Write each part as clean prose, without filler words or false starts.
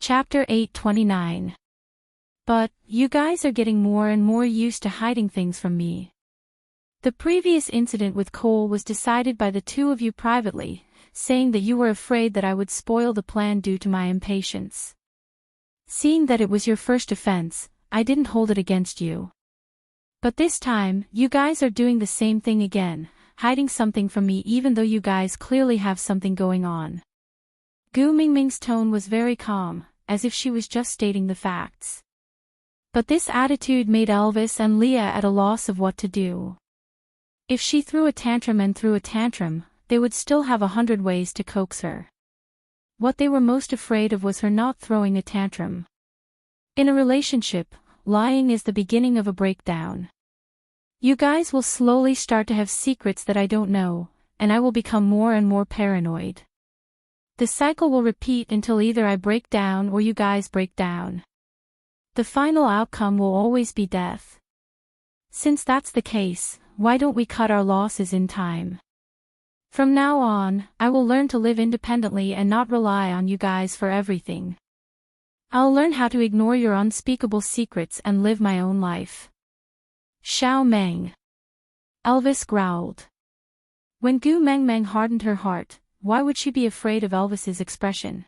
Chapter 829. But, you guys are getting more and more used to hiding things from me. The previous incident with Cole was decided by the two of you privately, saying that you were afraid that I would spoil the plan due to my impatience. Seeing that it was your first offense, I didn't hold it against you. But this time, you guys are doing the same thing again, hiding something from me even though you guys clearly have something going on. Gu Mingming's tone was very calm, as if she was just stating the facts. But this attitude made Elvis and Leah at a loss of what to do. If she threw a tantrum, they would still have 100 ways to coax her. What they were most afraid of was her not throwing a tantrum. In a relationship, lying is the beginning of a breakdown. You guys will slowly start to have secrets that I don't know, and I will become more and more paranoid. The cycle will repeat until either I break down or you guys break down. The final outcome will always be death. Since that's the case, why don't we cut our losses in time? From now on, I will learn to live independently and not rely on you guys for everything. I'll learn how to ignore your unspeakable secrets and live my own life. Xiao Meng. Elvis growled. When Gu Mengmeng hardened her heart, why would she be afraid of Elvis's expression?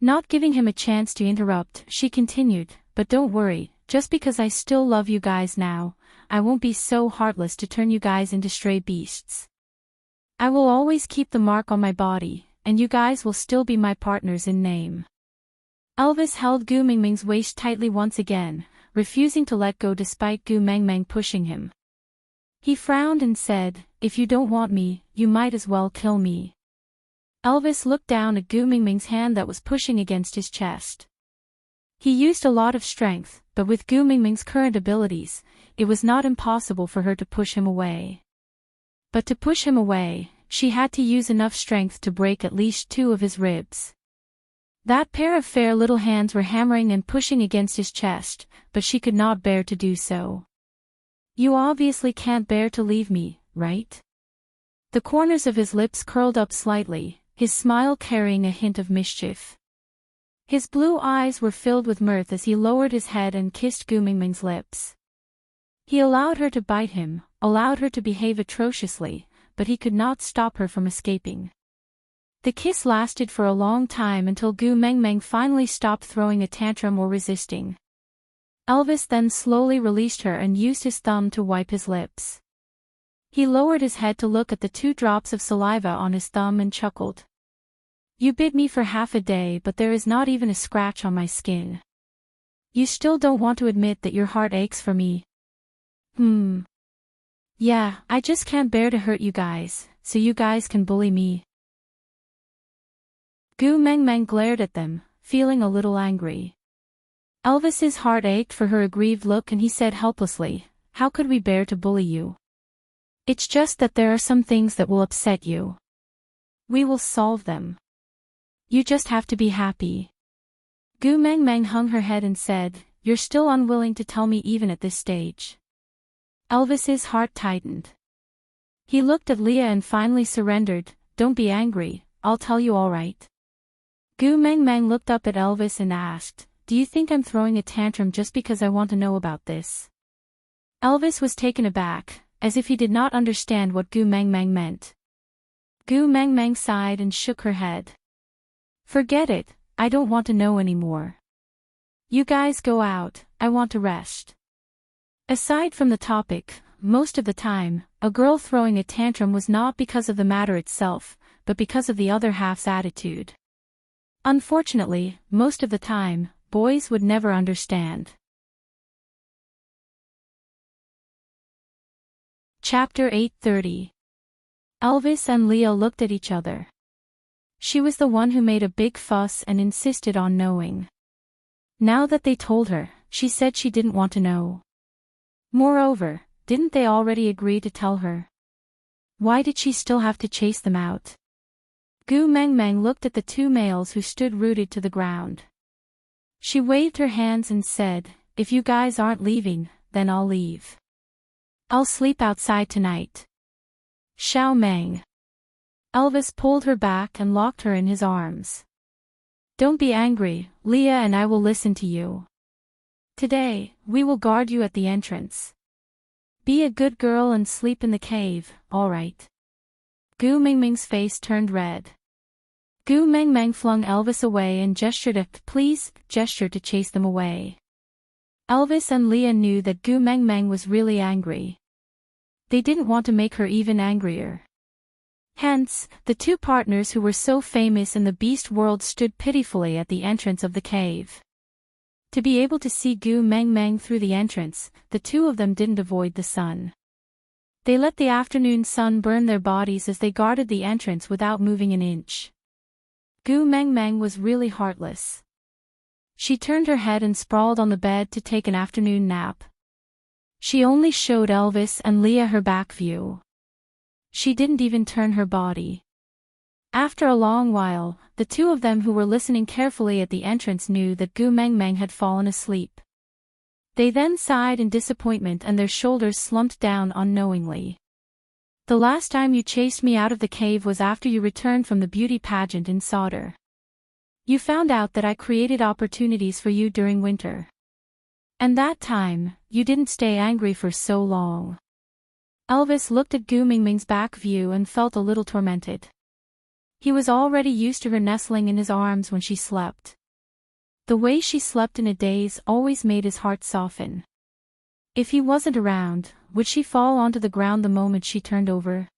Not giving him a chance to interrupt, she continued, but don't worry, just because I still love you guys now, I won't be so heartless to turn you guys into stray beasts. I will always keep the mark on my body, and you guys will still be my partners in name. Elvis held Gu Mingming's waist tightly once again, refusing to let go despite Gu Mengmeng pushing him. He frowned and said, if you don't want me, you might as well kill me. Elvis looked down at Gu Mingming's hand that was pushing against his chest. He used a lot of strength, but with Gu Mingming's current abilities, it was not impossible for her to push him away. But to push him away, she had to use enough strength to break at least 2 of his ribs. That pair of fair little hands were hammering and pushing against his chest, but she could not bear to do so. You obviously can't bear to leave me, right? The corners of his lips curled up slightly, his smile carrying a hint of mischief. His blue eyes were filled with mirth as he lowered his head and kissed Gu Mingming's lips. He allowed her to bite him, allowed her to behave atrociously, but he could not stop her from escaping. The kiss lasted for a long time until Gu Mengmeng finally stopped throwing a tantrum or resisting. Elvis then slowly released her and used his thumb to wipe his lips. He lowered his head to look at the 2 drops of saliva on his thumb and chuckled. You bit me for half a day, but there is not even a scratch on my skin. You still don't want to admit that your heart aches for me. Yeah, I just can't bear to hurt you guys, so you guys can bully me. Gu Mengmeng glared at them, feeling a little angry. Elvis's heart ached for her aggrieved look and he said helplessly, how could we bear to bully you? It's just that there are some things that will upset you. We will solve them. You just have to be happy. Gu Mengmeng hung her head and said, you're still unwilling to tell me even at this stage. Elvis's heart tightened. He looked at Leah and finally surrendered, don't be angry, I'll tell you all right. Gu Mengmeng looked up at Elvis and asked, do you think I'm throwing a tantrum just because I want to know about this? Elvis was taken aback, as if he did not understand what Gu Mengmeng meant. Gu Mengmeng sighed and shook her head. Forget it, I don't want to know anymore. You guys go out, I want to rest. Aside from the topic, most of the time, a girl throwing a tantrum was not because of the matter itself, but because of the other half's attitude. Unfortunately, most of the time, boys would never understand. Chapter 830. Elvis and Leah looked at each other. She was the one who made a big fuss and insisted on knowing. Now that they told her, she said she didn't want to know. Moreover, didn't they already agree to tell her? Why did she still have to chase them out? Gu Mengmeng looked at the 2 males who stood rooted to the ground. She waved her hands and said, if you guys aren't leaving, then I'll leave. I'll sleep outside tonight. Xiao Meng. Elvis pulled her back and locked her in his arms. Don't be angry, Leah, and I will listen to you. Today, we will guard you at the entrance. Be a good girl and sleep in the cave, alright? Gu Mingming's face turned red. Gu Mengmeng flung Elvis away and gestured a please gesture to chase them away. Elvis and Leah knew that Gu Mengmeng was really angry. They didn't want to make her even angrier. Hence, the two partners who were so famous in the beast world stood pitifully at the entrance of the cave. To be able to see Gu Mengmeng through the entrance, the two of them didn't avoid the sun. They let the afternoon sun burn their bodies as they guarded the entrance without moving an inch. Gu Mengmeng was really heartless. She turned her head and sprawled on the bed to take an afternoon nap. She only showed Elvis and Leah her back view. She didn't even turn her body. After a long while, the two of them who were listening carefully at the entrance knew that Gu Mengmeng had fallen asleep. They then sighed in disappointment and their shoulders slumped down unknowingly. The last time you chased me out of the cave was after you returned from the beauty pageant in Sauder. You found out that I created opportunities for you during winter. And that time, you didn't stay angry for so long. Elvis looked at Gu Mingming's back view and felt a little tormented. He was already used to her nestling in his arms when she slept. The way she slept in a daze always made his heart soften. If he wasn't around, would she fall onto the ground the moment she turned over?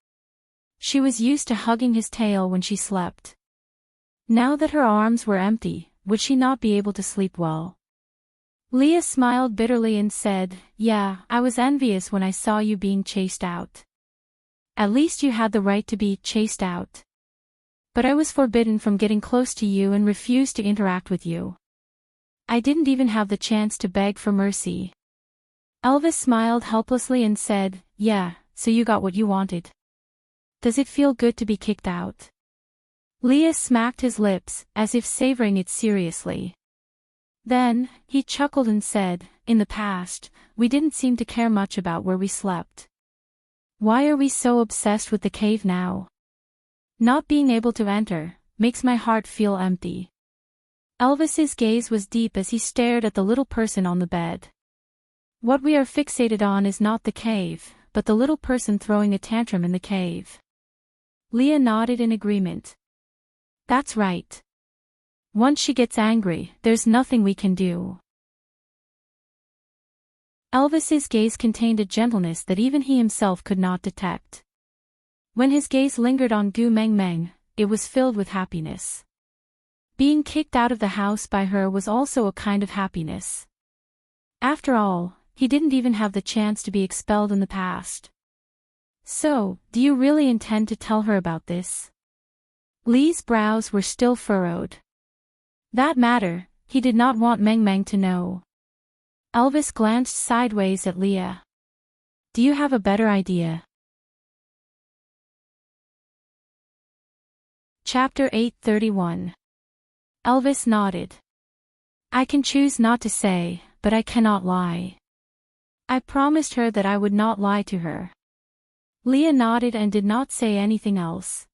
She was used to hugging his tail when she slept. Now that her arms were empty, would she not be able to sleep well? Leah smiled bitterly and said, "Yeah, I was envious when I saw you being chased out. At least you had the right to be chased out. But I was forbidden from getting close to you and refused to interact with you. I didn't even have the chance to beg for mercy." Elvis smiled helplessly and said, "Yeah, so you got what you wanted. Does it feel good to be kicked out?" Leah smacked his lips, as if savoring it seriously. Then, he chuckled and said, "In the past, we didn't seem to care much about where we slept. Why are we so obsessed with the cave now? Not being able to enter makes my heart feel empty." Elvis's gaze was deep as he stared at the little person on the bed. What we are fixated on is not the cave, but the little person throwing a tantrum in the cave. Leah nodded in agreement. "That's right. Once she gets angry, there's nothing we can do." Elvis's gaze contained a gentleness that even he himself could not detect. When his gaze lingered on Gu Mengmeng, it was filled with happiness. Being kicked out of the house by her was also a kind of happiness. After all, he didn't even have the chance to be expelled in the past. "So, do you really intend to tell her about this?" Lee's brows were still furrowed. That matter, he did not want Mengmeng to know. Elvis glanced sideways at Leah. "Do you have a better idea?" Chapter 831. Elvis nodded. "I can choose not to say, but I cannot lie. I promised her that I would not lie to her." Leah nodded and did not say anything else.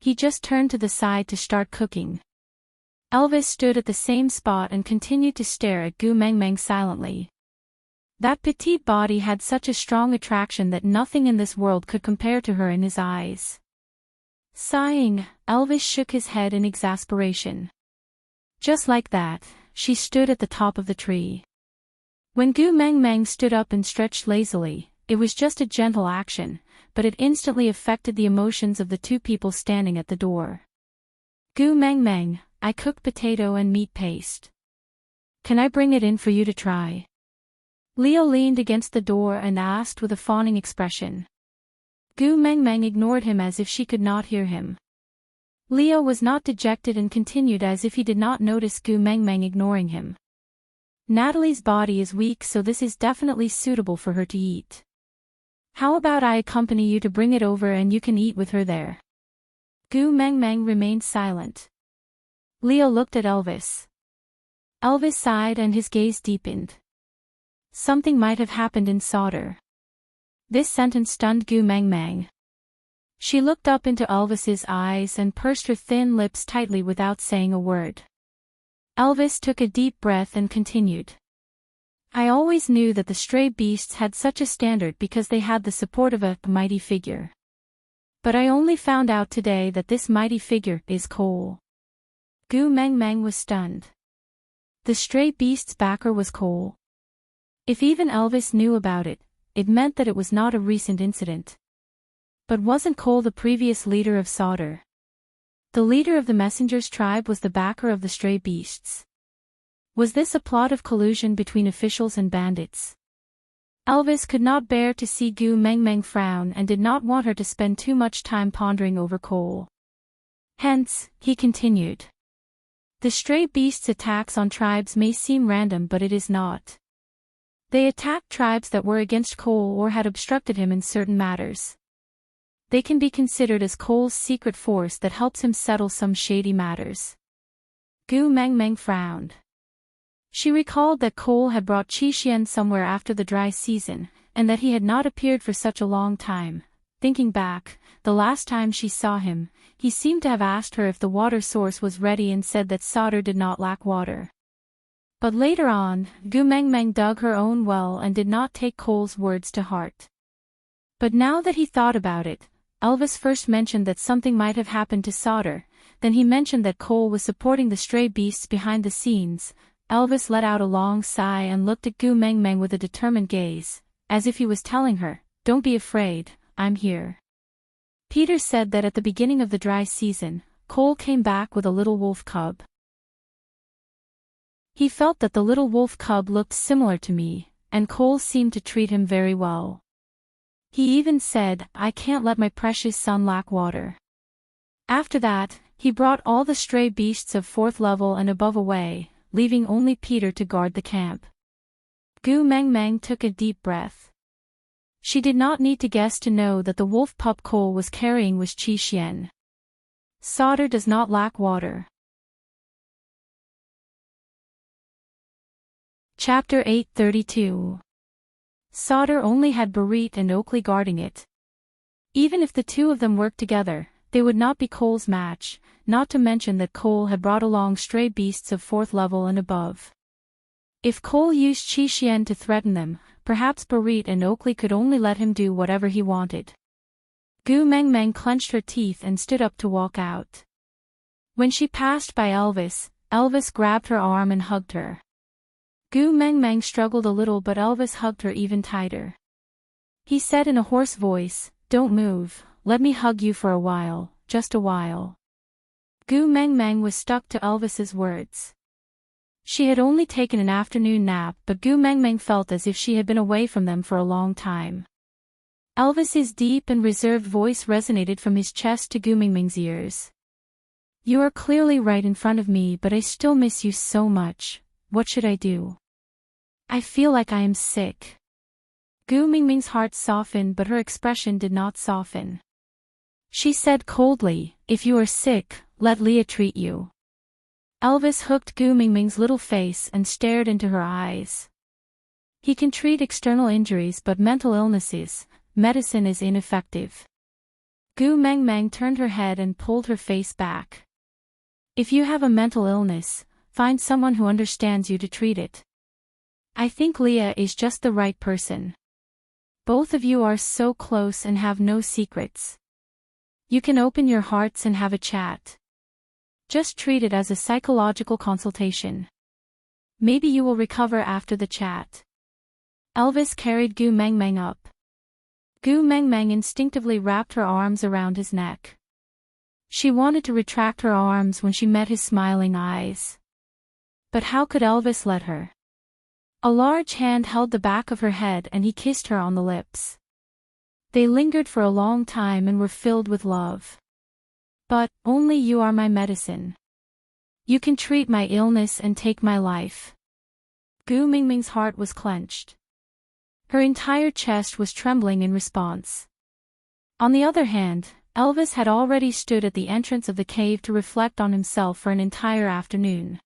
He just turned to the side to start cooking. Elvis stood at the same spot and continued to stare at Gu Mengmeng silently. That petite body had such a strong attraction that nothing in this world could compare to her in his eyes. Sighing, Elvis shook his head in exasperation. Just like that, she stood at the top of the tree. When Gu Mengmeng stood up and stretched lazily, it was just a gentle action, but it instantly affected the emotions of the two people standing at the door. "Gu Mengmeng, I cooked potato and meat paste. Can I bring it in for you to try?" Leo leaned against the door and asked with a fawning expression. Gu Mengmeng ignored him as if she could not hear him. Leo was not dejected and continued as if he did not notice Gu Mengmeng ignoring him. "Natalie's body is weak, so this is definitely suitable for her to eat. How about I accompany you to bring it over and you can eat with her there?" Gu Mengmeng remained silent. Leo looked at Elvis. Elvis sighed and his gaze deepened. Something might have happened in Sauder. This sentence stunned Gu Mengmeng. She looked up into Elvis's eyes and pursed her thin lips tightly without saying a word. Elvis took a deep breath and continued. I always knew that the stray beasts had such a standard because they had the support of a mighty figure. But I only found out today that this mighty figure is Cole. Gu Meng Meng was stunned. The stray beast's backer was Cole. If even Elvis knew about it, it meant that it was not a recent incident. But wasn't Cole the previous leader of Sauter? The leader of the Messengers tribe was the backer of the stray beasts. Was this a plot of collusion between officials and bandits? Elvis could not bear to see Gu Meng Meng frown and did not want her to spend too much time pondering over Cole. Hence, he continued. The stray beasts' attacks on tribes may seem random, but it is not. They attacked tribes that were against Cole or had obstructed him in certain matters. They can be considered as Cole's secret force that helps him settle some shady matters. Gu Meng Meng frowned. She recalled that Cole had brought Qixian somewhere after the dry season, and that he had not appeared for such a long time. Thinking back, the last time she saw him, he seemed to have asked her if the water source was ready and said that Sauter did not lack water. But later on, Gu Meng Meng dug her own well and did not take Cole's words to heart. But now that he thought about it, Elvis first mentioned that something might have happened to Sauter, then he mentioned that Cole was supporting the stray beasts behind the scenes. Elvis let out a long sigh and looked at Gu Meng Meng with a determined gaze, as if he was telling her, "Don't be afraid, I'm here." Peter said that at the beginning of the dry season, Cole came back with a little wolf cub. He felt that the little wolf cub looked similar to me, and Cole seemed to treat him very well. He even said, "I can't let my precious son lack water." After that, he brought all the stray beasts of 4th level and above away, leaving only Peter to guard the camp. Gu Meng Meng took a deep breath. She did not need to guess to know that the wolf pup Cole was carrying was Qixian. Sauter does not lack water. Chapter 832. Sauter only had Barit and Oakley guarding it. Even if the two of them worked together, they would not be Cole's match, not to mention that Cole had brought along stray beasts of 4th level and above. If Cole used Qixian to threaten them, perhaps Barit and Oakley could only let him do whatever he wanted. Gu Meng Meng clenched her teeth and stood up to walk out. When she passed by Elvis, Elvis grabbed her arm and hugged her. Gu Meng Meng struggled a little, but Elvis hugged her even tighter. He said in a hoarse voice, "Don't move, let me hug you for a while, just a while." Gu Meng Meng was stuck to Elvis's words. She had only taken an afternoon nap, but Gu Meng Meng felt as if she had been away from them for a long time. Elvis's deep and reserved voice resonated from his chest to Gu Meng Meng's ears. "You are clearly right in front of me, but I still miss you so much. What should I do? I feel like I am sick." Gu Meng Meng's heart softened, but her expression did not soften. She said coldly, "If you are sick, let Leah treat you." Elvis hooked Gu Meng Meng's little face and stared into her eyes. He can treat external injuries, but mental illnesses, medicine is ineffective. Gu Meng Meng turned her head and pulled her face back. "If you have a mental illness, find someone who understands you to treat it. I think Leah is just the right person. Both of you are so close and have no secrets. You can open your hearts and have a chat. Just treat it as a psychological consultation. Maybe you will recover after the chat." Elvis carried Gu Meng Meng up. Gu Meng Meng instinctively wrapped her arms around his neck. She wanted to retract her arms when she met his smiling eyes. But how could Elvis let her? A large hand held the back of her head and he kissed her on the lips. They lingered for a long time and were filled with love. "But, only you are my medicine. You can treat my illness and take my life." Gu Meng Meng's heart was clenched. Her entire chest was trembling in response. On the other hand, Elvis had already stood at the entrance of the cave to reflect on himself for an entire afternoon.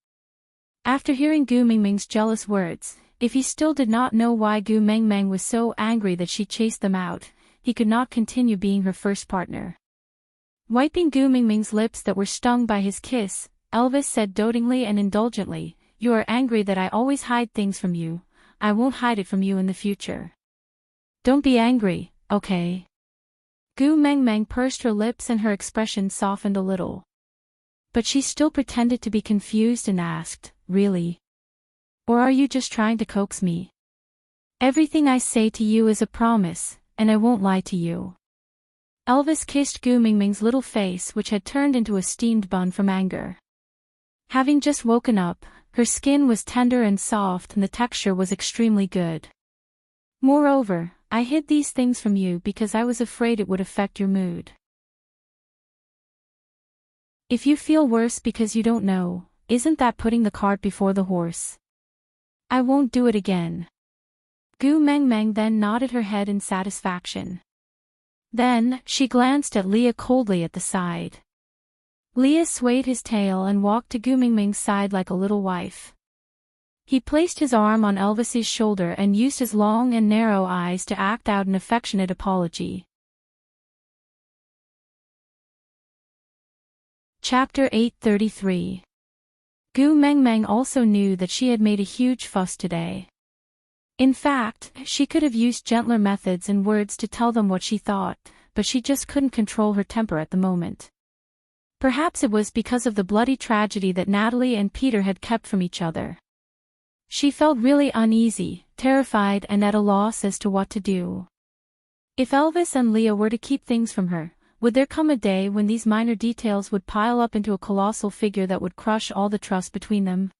After hearing Gu Meng Meng's jealous words, if he still did not know why Gu Meng Meng was so angry that she chased them out, he could not continue being her first partner. Wiping Gu Meng Meng's lips that were stung by his kiss, Elvis said dotingly and indulgently, you are angry that I always hide things from you. I won't hide it from you in the future. Don't be angry, okay? Gu Meng Meng pursed her lips and her expression softened a little. But she still pretended to be confused and asked, really? Or are you just trying to coax me? Everything I say to you is a promise, and I won't lie to you. Elvis kissed Gu Mingming's little face, which had turned into a steamed bun from anger. Having just woken up, her skin was tender and soft and the texture was extremely good. Moreover, I hid these things from you because I was afraid it would affect your mood. If you feel worse because you don't know, isn't that putting the cart before the horse? I won't do it again. Gu Meng Meng then nodded her head in satisfaction. Then, she glanced at Leah coldly at the side. Leah swayed his tail and walked to Gu Mingming's side like a little wife. He placed his arm on Elvis's shoulder and used his long and narrow eyes to act out an affectionate apology. Chapter 833. Gu Meng Meng also knew that she had made a huge fuss today. In fact, she could have used gentler methods and words to tell them what she thought, but she just couldn't control her temper at the moment. Perhaps it was because of the bloody tragedy that Natalie and Peter had kept from each other. She felt really uneasy, terrified and at a loss as to what to do. If Elvis and Leah were to keep things from her, would there come a day when these minor details would pile up into a colossal figure that would crush all the trust between them?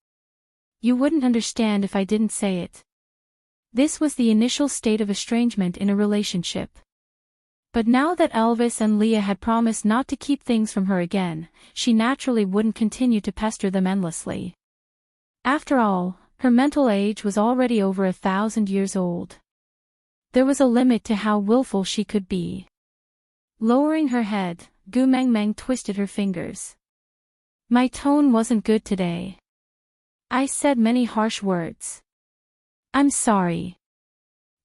You wouldn't understand if I didn't say it. This was the initial state of estrangement in a relationship. But now that Elvis and Leah had promised not to keep things from her again, she naturally wouldn't continue to pester them endlessly. After all, her mental age was already over 1,000 years old. There was a limit to how willful she could be. Lowering her head, Gu Meng Meng twisted her fingers. My tone wasn't good today. I said many harsh words. I'm sorry.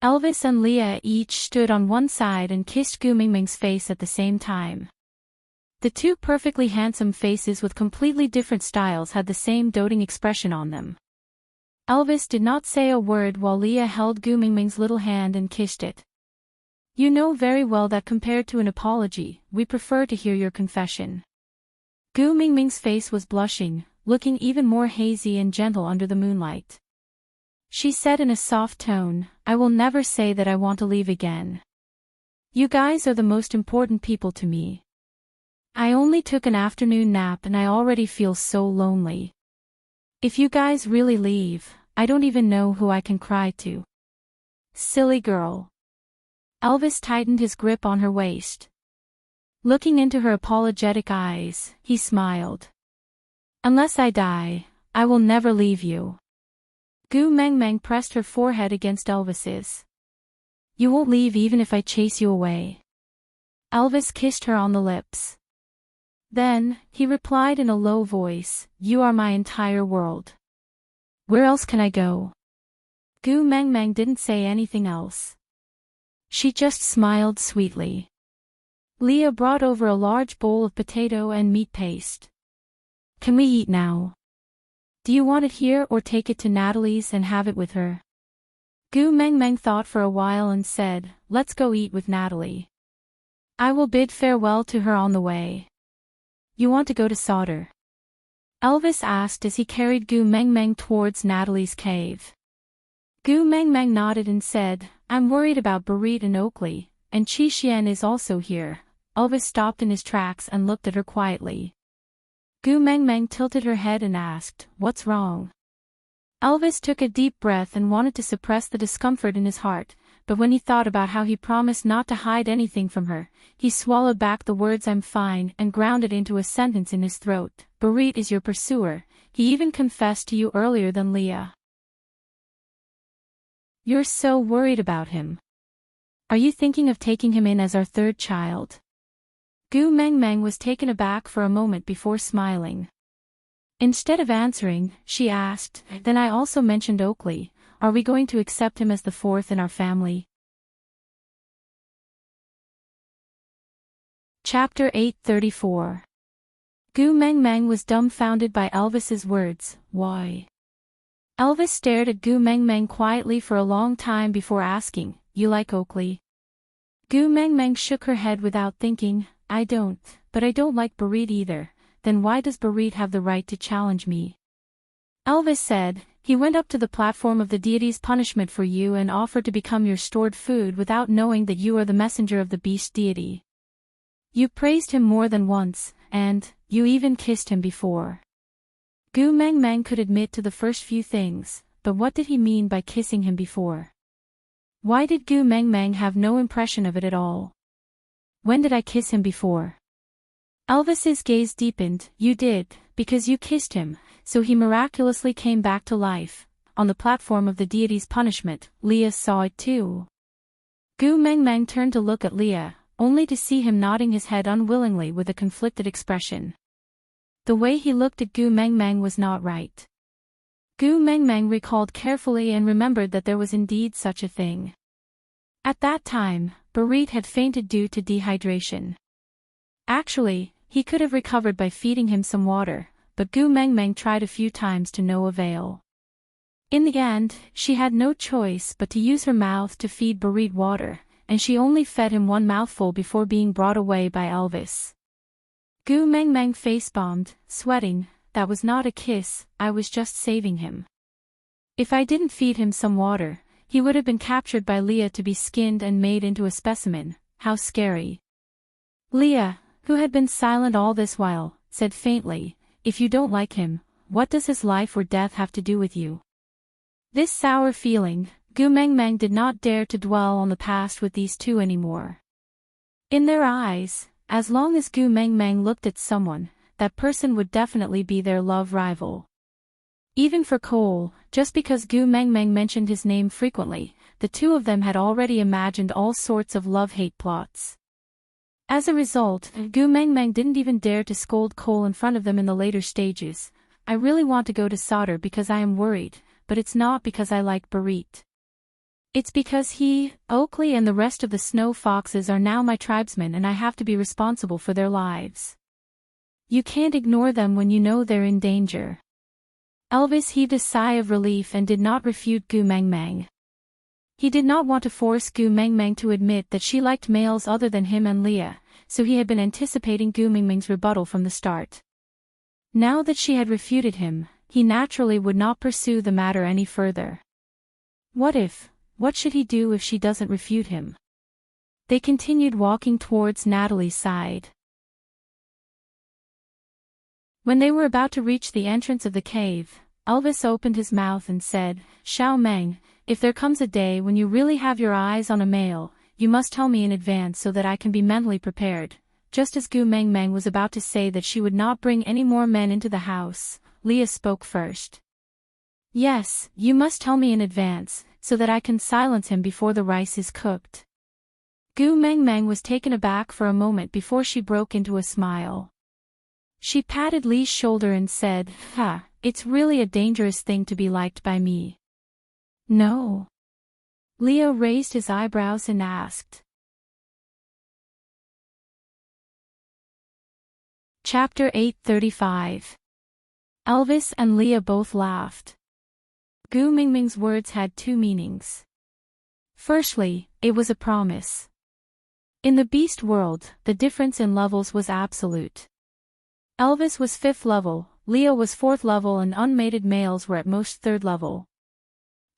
Elvis and Leah each stood on one side and kissed Gu Mingming's face at the same time. The two perfectly handsome faces with completely different styles had the same doting expression on them. Elvis did not say a word while Leah held Gu Mingming's little hand and kissed it. You know very well that compared to an apology, we prefer to hear your confession. Gu Mingming's face was blushing, looking even more hazy and gentle under the moonlight. She said in a soft tone, I will never say that I want to leave again. You guys are the most important people to me. I only took an afternoon nap and I already feel so lonely. If you guys really leave, I don't even know who I can cry to. Silly girl. Elvis tightened his grip on her waist. Looking into her apologetic eyes, he smiled. Unless I die, I will never leave you. Gu Meng Meng pressed her forehead against Elvis's. You won't leave even if I chase you away. Elvis kissed her on the lips. Then, he replied in a low voice, you are my entire world. Where else can I go? Gu Meng Meng didn't say anything else. She just smiled sweetly. Leah brought over a large bowl of potato and meat paste. Can we eat now? Do you want it here or take it to Natalie's and have it with her? Gu Meng Meng thought for a while and said, let's go eat with Natalie. I will bid farewell to her on the way. You want to go to Sauter? Elvis asked as he carried Gu Meng Meng towards Natalie's cave. Gu Meng Meng nodded and said, I'm worried about Barit and Oakley, and Chi Xian is also here. Elvis stopped in his tracks and looked at her quietly. Gu Meng Meng tilted her head and asked, what's wrong? Elvis took a deep breath and wanted to suppress the discomfort in his heart, but when he thought about how he promised not to hide anything from her, he swallowed back the words I'm fine and ground it into a sentence in his throat. Barit is your pursuer, he even confessed to you earlier than Leah. You're so worried about him. Are you thinking of taking him in as our third child? Gu Meng Meng was taken aback for a moment before smiling. Instead of answering, she asked, then I also mentioned Oakley, are we going to accept him as the fourth in our family? Chapter 834. Gu Meng Meng was dumbfounded by Elvis's words. Why? Elvis stared at Gu Meng Meng quietly for a long time before asking, "You like Oakley?" Gu Meng Meng shook her head without thinking. "I don't, but I don't like Barit either." "Then why does Barit have the right to challenge me?" Elvis said. "He went up to the platform of the deity's punishment for you and offered to become your stored food without knowing that you are the messenger of the beast deity. You praised him more than once, and you even kissed him before." Gu Meng Meng could admit to the first few things, but what did he mean by kissing him before? Why did Gu Meng Meng have no impression of it at all? When did I kiss him before? Elvis's gaze deepened. "You did, because you kissed him, so he miraculously came back to life. On the platform of the deity's punishment, Leah saw it too." Gu Meng Meng turned to look at Leah, only to see him nodding his head unwillingly with a conflicted expression. The way he looked at Gu Meng Meng was not right. Gu Meng Meng recalled carefully and remembered that there was indeed such a thing. At that time, Barit had fainted due to dehydration. Actually, he could have recovered by feeding him some water, but Gu Meng Meng tried a few times to no avail. In the end, she had no choice but to use her mouth to feed Barit water, and she only fed him one mouthful before being brought away by Elvis. Gu Meng Meng face-bombed, sweating. "That was not a kiss, I was just saving him. If I didn't feed him some water, he would have been captured by Leah to be skinned and made into a specimen. How scary." Leah, who had been silent all this while, said faintly, "If you don't like him, what does his life or death have to do with you?" This sour feeling, Gu Meng Meng did not dare to dwell on the past with these two anymore. In their eyes, as long as Gu Meng Meng looked at someone, that person would definitely be their love rival. Even for Cole, just because Gu Meng Meng mentioned his name frequently, the two of them had already imagined all sorts of love-hate plots. As a result, Gu Meng Meng didn't even dare to scold Cole in front of them in the later stages. "I really want to go to Sauter because I am worried, but it's not because I like Barit. It's because he, Oakley and the rest of the snow foxes are now my tribesmen and I have to be responsible for their lives. You can't ignore them when you know they're in danger." Elvis heaved a sigh of relief and did not refute Gu Meng Meng. He did not want to force Gu Meng Meng to admit that she liked males other than him and Leah, so he had been anticipating Gu Meng Meng's rebuttal from the start. Now that she had refuted him, he naturally would not pursue the matter any further. What should he do if she doesn't refute him? They continued walking towards Natalie's side. When they were about to reach the entrance of the cave, Elvis opened his mouth and said, "Xiao Meng, if there comes a day when you really have your eyes on a male, you must tell me in advance so that I can be mentally prepared." Just as Gu Meng Meng was about to say that she would not bring any more men into the house, Leah spoke first. "Yes, you must tell me in advance, so that I can silence him before the rice is cooked." Gu Meng Meng was taken aback for a moment before she broke into a smile. She patted Lee's shoulder and said, "Ha, it's really a dangerous thing to be liked by me." "No." Leo raised his eyebrows and asked. Chapter 8:35. Elvis and Leah both laughed. Gu Mingming's words had two meanings. Firstly, it was a promise. In the beast world, the difference in levels was absolute. Elvis was 5th level, Leo was 4th level and unmated males were at most 3rd level.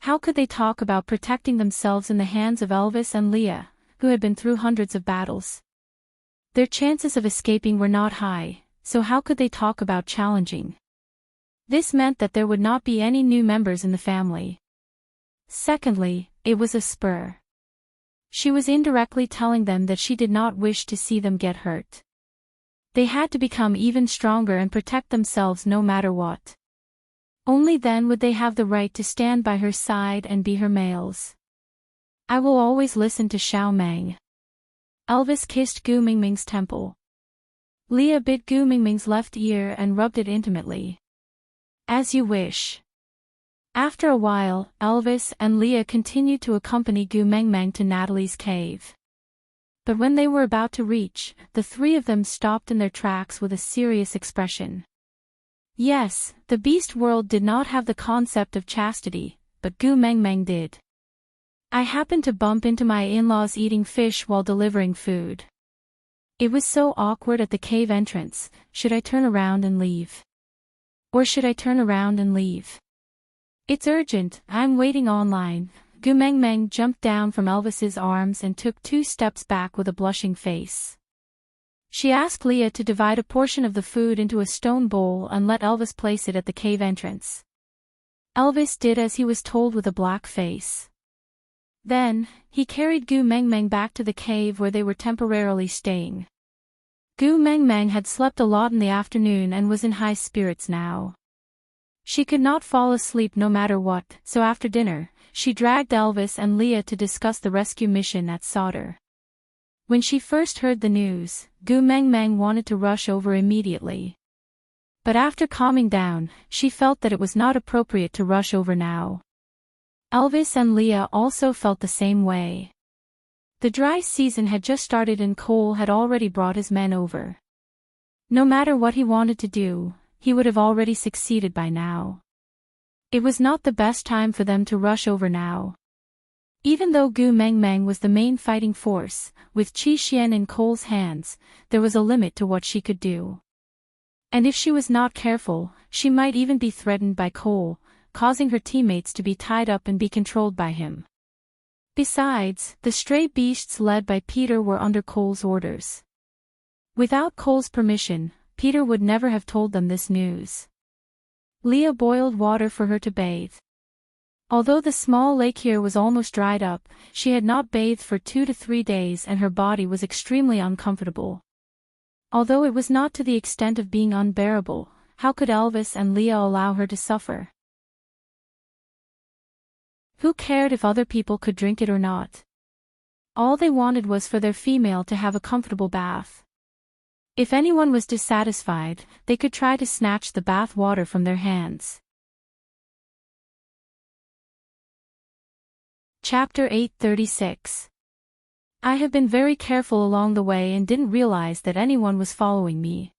How could they talk about protecting themselves in the hands of Elvis and Leah, who had been through hundreds of battles? Their chances of escaping were not high, so how could they talk about challenging? This meant that there would not be any new members in the family. Secondly, it was a spur. She was indirectly telling them that she did not wish to see them get hurt. They had to become even stronger and protect themselves no matter what. Only then would they have the right to stand by her side and be her males. "I will always listen to Xiao Meng." Elvis kissed Gu Mingming's temple. Leah bit Gu Mingming's left ear and rubbed it intimately. "As you wish." After a while, Elvis and Leah continued to accompany Gu Mengmeng to Natalie's cave. But when they were about to reach, the three of them stopped in their tracks with a serious expression. Yes, the beast world did not have the concept of chastity, but Gu Meng Meng did. I happened to bump into my in-laws eating fish while delivering food. It was so awkward at the cave entrance. Should I turn around and leave? Or should I turn around and leave? It's urgent, I'm waiting online. Gu Meng Meng jumped down from Elvis's arms and took 2 steps back with a blushing face. She asked Leah to divide a portion of the food into a stone bowl and let Elvis place it at the cave entrance. Elvis did as he was told with a black face. Then, he carried Gu Meng Meng back to the cave where they were temporarily staying. Gu Meng Meng had slept a lot in the afternoon and was in high spirits now. She could not fall asleep no matter what, so after dinner, she dragged Elvis and Leah to discuss the rescue mission at Sauter. When she first heard the news, Gu Meng Meng wanted to rush over immediately. But after calming down, she felt that it was not appropriate to rush over now. Elvis and Leah also felt the same way. The dry season had just started and Cole had already brought his men over. No matter what he wanted to do, he would have already succeeded by now. It was not the best time for them to rush over now. Even though Gu Meng Meng was the main fighting force, with Qi Xian in Cole's hands, there was a limit to what she could do. And if she was not careful, she might even be threatened by Cole, causing her teammates to be tied up and be controlled by him. Besides, the stray beasts led by Peter were under Cole's orders. Without Cole's permission, Peter would never have told them this news. Leah boiled water for her to bathe. Although the small lake here was almost dried up, she had not bathed for 2 to 3 days and her body was extremely uncomfortable. Although it was not to the extent of being unbearable, how could Elvis and Leah allow her to suffer? Who cared if other people could drink it or not? All they wanted was for their female to have a comfortable bath. If anyone was dissatisfied, they could try to snatch the bath water from their hands. Chapter 8:36. I have been very careful along the way and didn't realize that anyone was following me.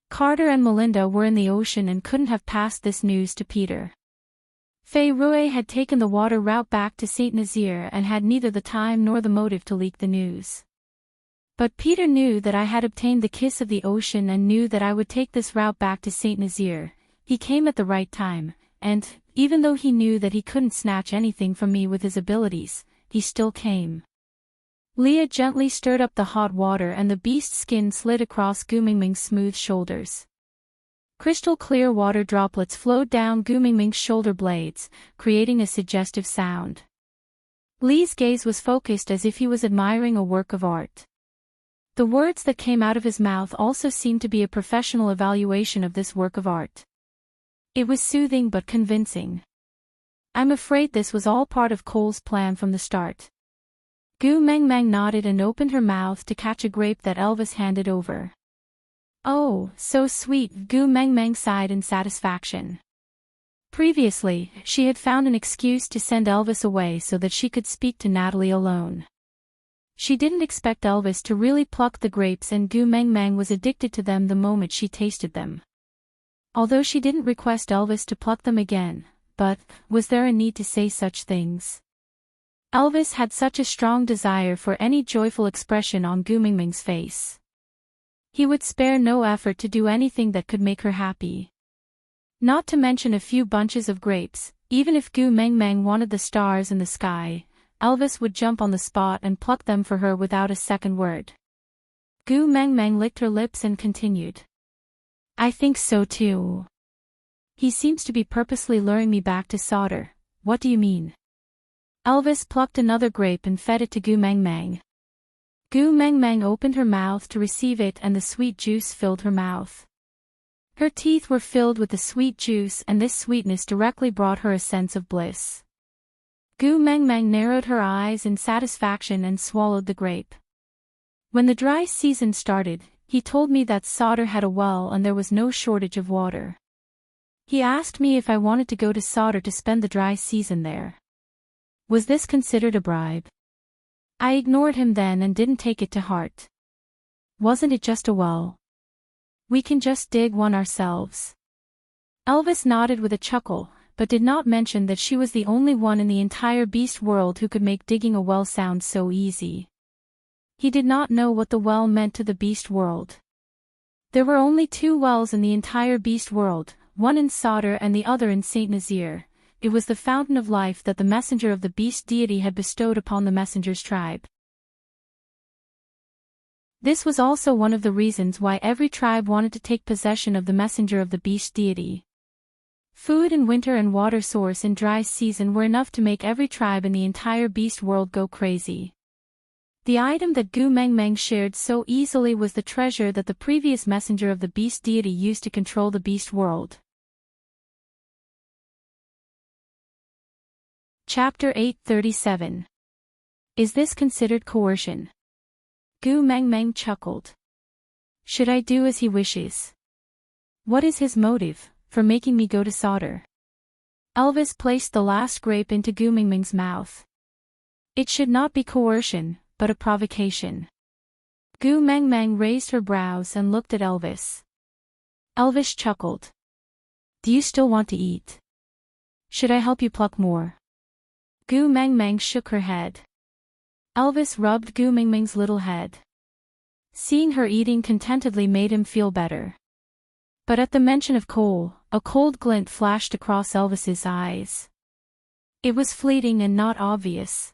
Carter and Melinda were in the ocean and couldn't have passed this news to Peter. Fei Rui had taken the water route back to Saint Nazaire and had neither the time nor the motive to leak the news. But Peter knew that I had obtained the kiss of the ocean and knew that I would take this route back to Saint Nazaire. He came at the right time, and, even though he knew that he couldn't snatch anything from me with his abilities, he still came. Leah gently stirred up the hot water and the beast's skin slid across Gu Meng Meng's smooth shoulders. Crystal clear water droplets flowed down Gu Meng Meng's shoulder blades, creating a suggestive sound. Lee's gaze was focused as if he was admiring a work of art. The words that came out of his mouth also seemed to be a professional evaluation of this work of art. It was soothing but convincing. I'm afraid this was all part of Cole's plan from the start. Gu Meng Meng nodded and opened her mouth to catch a grape that Elvis handed over. Oh, so sweet, Gu Meng Meng sighed in satisfaction. Previously, she had found an excuse to send Elvis away so that she could speak to Natalie alone. She didn't expect Elvis to really pluck the grapes and Gu Meng Meng was addicted to them the moment she tasted them. Although she didn't request Elvis to pluck them again, but, was there a need to say such things? Elvis had such a strong desire for any joyful expression on Gu Meng Meng's face. He would spare no effort to do anything that could make her happy. Not to mention a few bunches of grapes, even if Gu Meng Meng wanted the stars in the sky, Elvis would jump on the spot and pluck them for her without a second word. Gu Meng Meng licked her lips and continued. I think so too. He seems to be purposely luring me back to Sauter. What do you mean? Elvis plucked another grape and fed it to Gu Meng Meng. Gu Meng Meng opened her mouth to receive it and the sweet juice filled her mouth. Her teeth were filled with the sweet juice and this sweetness directly brought her a sense of bliss. Gu Meng Meng narrowed her eyes in satisfaction and swallowed the grape. When the dry season started, he told me that Sauter had a well and there was no shortage of water. He asked me if I wanted to go to Sauter to spend the dry season there. Was this considered a bribe? I ignored him then and didn't take it to heart. Wasn't it just a well? We can just dig one ourselves. Elvis nodded with a chuckle, but did not mention that she was the only one in the entire beast world who could make digging a well sound so easy. He did not know what the well meant to the beast world. There were only 2 wells in the entire beast world, one in Sodor and the other in Saint Nazaire. It was the fountain of life that the messenger of the beast deity had bestowed upon the messenger's tribe. This was also one of the reasons why every tribe wanted to take possession of the messenger of the beast deity. Food in winter and water source in dry season were enough to make every tribe in the entire beast world go crazy. The item that Gu Meng Meng shared so easily was the treasure that the previous messenger of the beast deity used to control the beast world. Chapter 837. Is this considered coercion? Gu Meng Meng chuckled. Should I do as he wishes? What is his motive for making me go to Sodor? Elvis placed the last grape into Gu Meng Meng's mouth. It should not be coercion, but a provocation. Gu Meng Meng raised her brows and looked at Elvis. Elvis chuckled. Do you still want to eat? Should I help you pluck more? Gu Meng Meng shook her head. Elvis rubbed Gu Meng Meng's little head. Seeing her eating contentedly made him feel better. But at the mention of coal, a cold glint flashed across Elvis's eyes. It was fleeting and not obvious.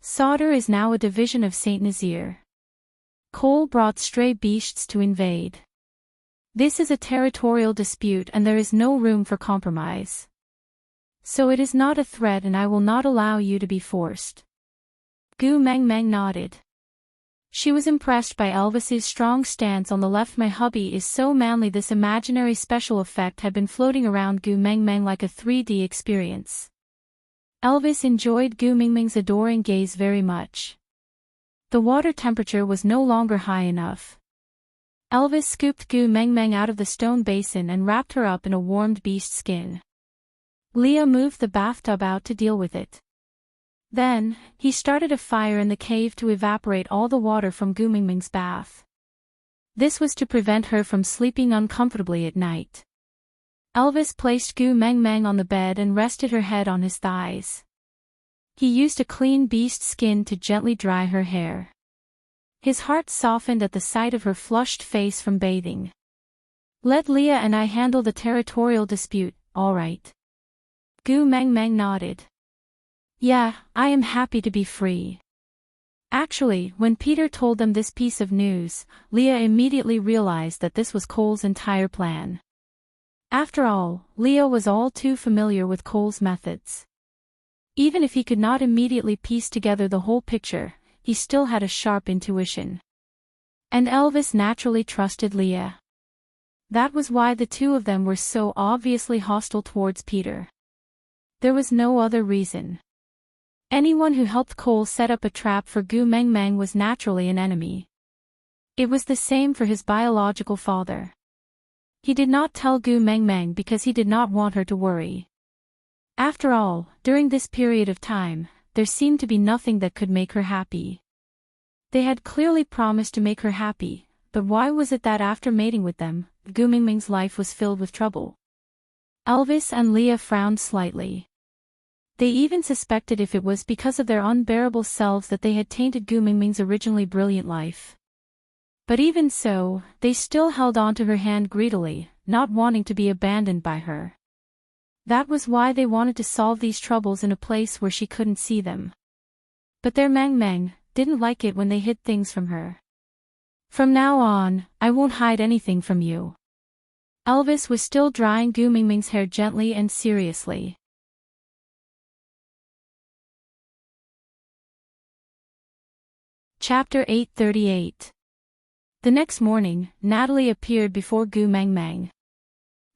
Sodor is now a division of Saint Nazaire. Coal brought stray beasts to invade. This is a territorial dispute and there is no room for compromise. So it is not a threat and I will not allow you to be forced. Gu Meng Meng nodded. She was impressed by Elvis's strong stance on the left. My hubby is so manly. This imaginary special effect had been floating around Gu Meng Meng like a 3D experience. Elvis enjoyed Gu Meng Meng's adoring gaze very much. The water temperature was no longer high enough. Elvis scooped Gu Meng Meng out of the stone basin and wrapped her up in a warmed beast skin. Leah moved the bathtub out to deal with it. Then, he started a fire in the cave to evaporate all the water from Gu Meng Meng's bath. This was to prevent her from sleeping uncomfortably at night. Elvis placed Gu Meng Meng on the bed and rested her head on his thighs. He used a clean beast skin to gently dry her hair. His heart softened at the sight of her flushed face from bathing. Let Leah and I handle the territorial dispute, all right? Gu Meng Meng nodded. Yeah, I am happy to be free. Actually, when Peter told them this piece of news, Leah immediately realized that this was Cole's entire plan. After all, Leah was all too familiar with Cole's methods. Even if he could not immediately piece together the whole picture, he still had a sharp intuition. And Elvis naturally trusted Leah. That was why the two of them were so obviously hostile towards Peter. There was no other reason. Anyone who helped Cole set up a trap for Gu Meng Meng was naturally an enemy. It was the same for his biological father. He did not tell Gu Meng Meng because he did not want her to worry. After all, during this period of time, there seemed to be nothing that could make her happy. They had clearly promised to make her happy, but why was it that after mating with them, Gu Meng Meng's life was filled with trouble? Elvis and Leah frowned slightly. They even suspected if it was because of their unbearable selves that they had tainted Gu Meng Meng's originally brilliant life. But even so, they still held on to her hand greedily, not wanting to be abandoned by her. That was why they wanted to solve these troubles in a place where she couldn't see them. But their Meng Meng didn't like it when they hid things from her. From now on, I won't hide anything from you. Elvis was still drying Gu Meng Meng's hair gently and seriously. Chapter 838. The next morning, Natalie appeared before Gu Meng Meng.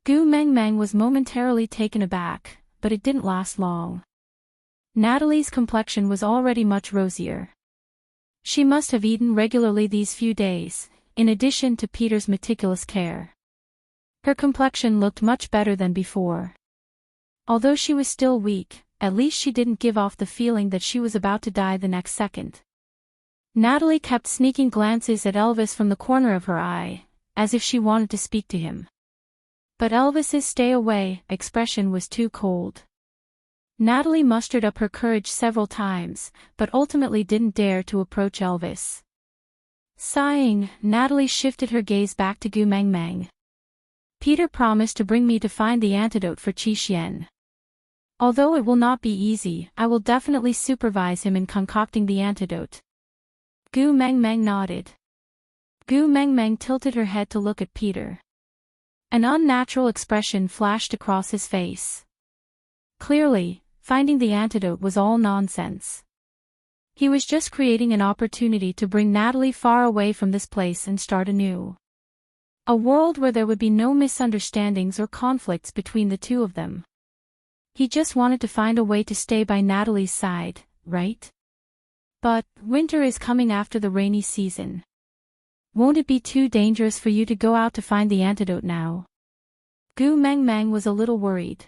Gu Meng Meng was momentarily taken aback, but it didn't last long. Natalie's complexion was already much rosier. She must have eaten regularly these few days, in addition to Peter's meticulous care. Her complexion looked much better than before. Although she was still weak, at least she didn't give off the feeling that she was about to die the next second. Natalie kept sneaking glances at Elvis from the corner of her eye, as if she wanted to speak to him. But Elvis's stay away expression was too cold. Natalie mustered up her courage several times, but ultimately didn't dare to approach Elvis. Sighing, Natalie shifted her gaze back to Gu Meng Meng. Peter promised to bring me to find the antidote for Qi Xian. Although it will not be easy, I will definitely supervise him in concocting the antidote. Gu Meng Meng nodded. Gu Meng Meng tilted her head to look at Peter. An unnatural expression flashed across his face. Clearly, finding the antidote was all nonsense. He was just creating an opportunity to bring Natalie far away from this place and start anew. A world where there would be no misunderstandings or conflicts between the two of them. He just wanted to find a way to stay by Natalie's side, right? But, winter is coming after the rainy season. Won't it be too dangerous for you to go out to find the antidote now? Gu Meng Meng was a little worried.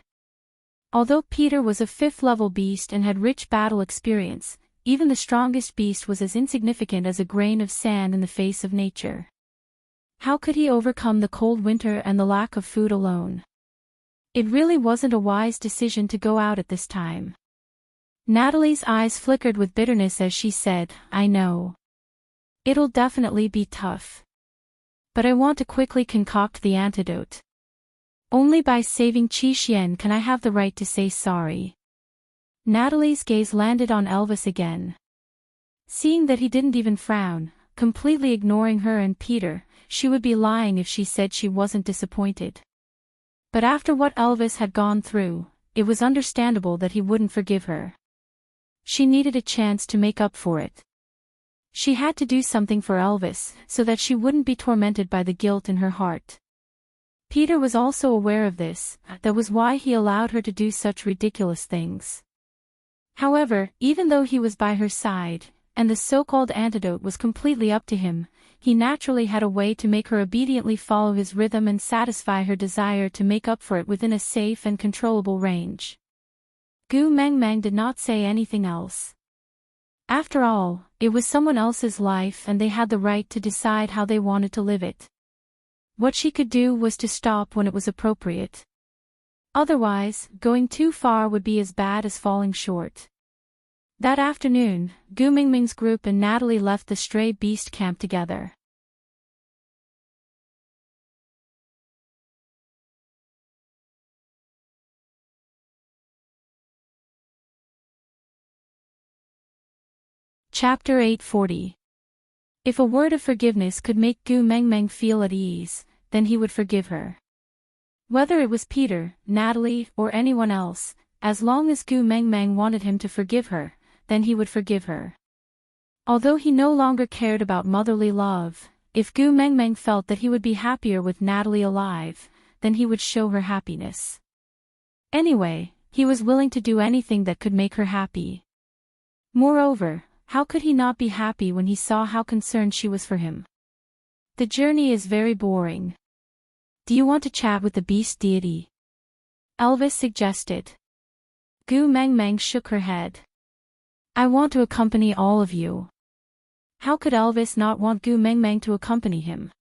Although Peter was a 5th-level beast and had rich battle experience, even the strongest beast was as insignificant as a grain of sand in the face of nature. How could he overcome the cold winter and the lack of food alone? It really wasn't a wise decision to go out at this time. Natalie's eyes flickered with bitterness as she said, "I know. It'll definitely be tough. But I want to quickly concoct the antidote. Only by saving Qi Xian can I have the right to say sorry." Natalie's gaze landed on Elvis again. Seeing that he didn't even frown, completely ignoring her and Peter, she would be lying if she said she wasn't disappointed. But after what Elvis had gone through, it was understandable that he wouldn't forgive her. She needed a chance to make up for it. She had to do something for Elvis, so that she wouldn't be tormented by the guilt in her heart. Peter was also aware of this, that was why he allowed her to do such ridiculous things. However, even though he was by her side, and the so-called antidote was completely up to him, he naturally had a way to make her obediently follow his rhythm and satisfy her desire to make up for it within a safe and controllable range. Gu Meng Meng did not say anything else. After all, it was someone else's life and they had the right to decide how they wanted to live it. What she could do was to stop when it was appropriate. Otherwise, going too far would be as bad as falling short. That afternoon, Gu Meng Meng's group and Natalie left the stray beast camp together. Chapter 840. If a word of forgiveness could make Gu Meng Meng feel at ease, then he would forgive her. Whether it was Peter, Natalie, or anyone else, as long as Gu Meng Meng wanted him to forgive her, then he would forgive her. Although he no longer cared about motherly love, if Gu Meng Meng felt that he would be happier with Natalie alive, then he would show her happiness. Anyway, he was willing to do anything that could make her happy. Moreover, how could he not be happy when he saw how concerned she was for him? The journey is very boring. Do you want to chat with the beast deity? Elvis suggested. Gu Meng Meng shook her head. I want to accompany all of you. How could Elvis not want Gu Meng Meng to accompany him?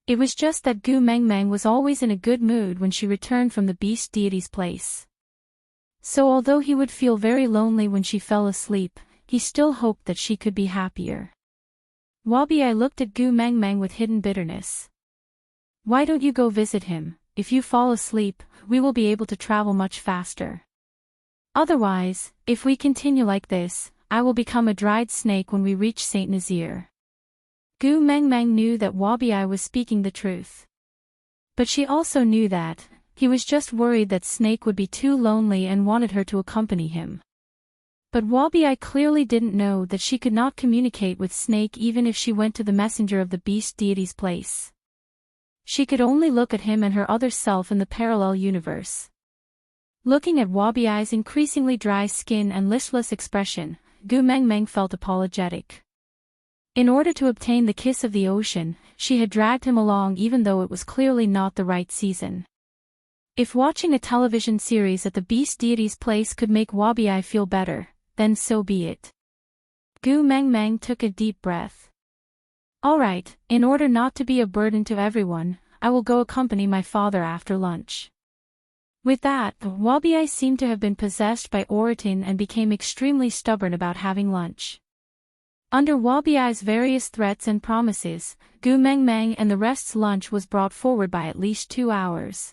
It was just that Gu Meng Meng was always in a good mood when she returned from the beast deity's place. So although he would feel very lonely when she fell asleep, he still hoped that she could be happier. Wabi-I looked at Gu Meng Meng with hidden bitterness. Why don't you go visit him? If you fall asleep, we will be able to travel much faster. Otherwise, if we continue like this, I will become a dried snake when we reach Saint Nazaire. Gu Meng Meng knew that Wabi-I was speaking the truth. But she also knew that he was just worried that Snake would be too lonely and wanted her to accompany him. But Wabi-I clearly didn't know that she could not communicate with Snake even if she went to the messenger of the beast deity's place. She could only look at him and her other self in the parallel universe. Looking at Wabi-I's increasingly dry skin and listless expression, Gu Meng Meng felt apologetic. In order to obtain the kiss of the ocean, she had dragged him along even though it was clearly not the right season. If watching a television series at the beast deity's place could make Wabi-I feel better, then so be it. Gu Mengmeng took a deep breath. All right, in order not to be a burden to everyone, I will go accompany my father after lunch. With that, Wabiai seemed to have been possessed by Oratin and became extremely stubborn about having lunch. Under Wabiai's various threats and promises, Gu Mengmeng and the rest's lunch was brought forward by at least 2 hours.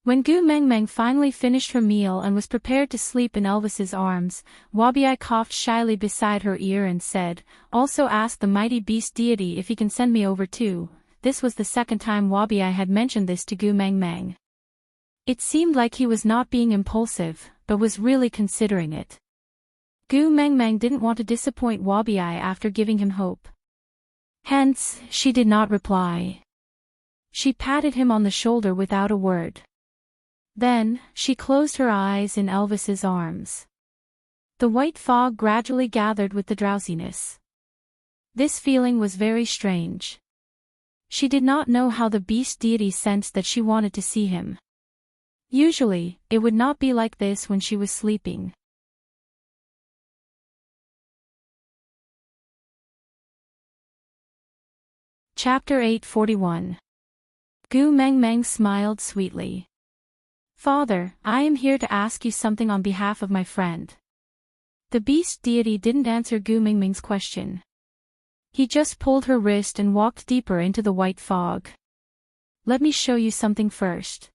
When Gu Mengmeng finally finished her meal and was prepared to sleep in Elvis's arms, Wabiai coughed shyly beside her ear and said, "Also ask the mighty beast deity if he can send me over too." This was the second time Wabiai had mentioned this to Gu Mengmeng. It seemed like he was not being impulsive, but was really considering it. Gu Mengmeng didn't want to disappoint Wabiai after giving him hope. Hence, she did not reply. She patted him on the shoulder without a word. Then, she closed her eyes in Elvis's arms. The white fog gradually gathered with the drowsiness. This feeling was very strange. She did not know how the beast deity sensed that she wanted to see him. Usually, it would not be like this when she was sleeping. Chapter 841. Gu Mengmeng smiled sweetly. "Father, I am here to ask you something on behalf of my friend." The beast deity didn't answer Gu Mengmeng's question. He just pulled her wrist and walked deeper into the white fog. "Let me show you something first."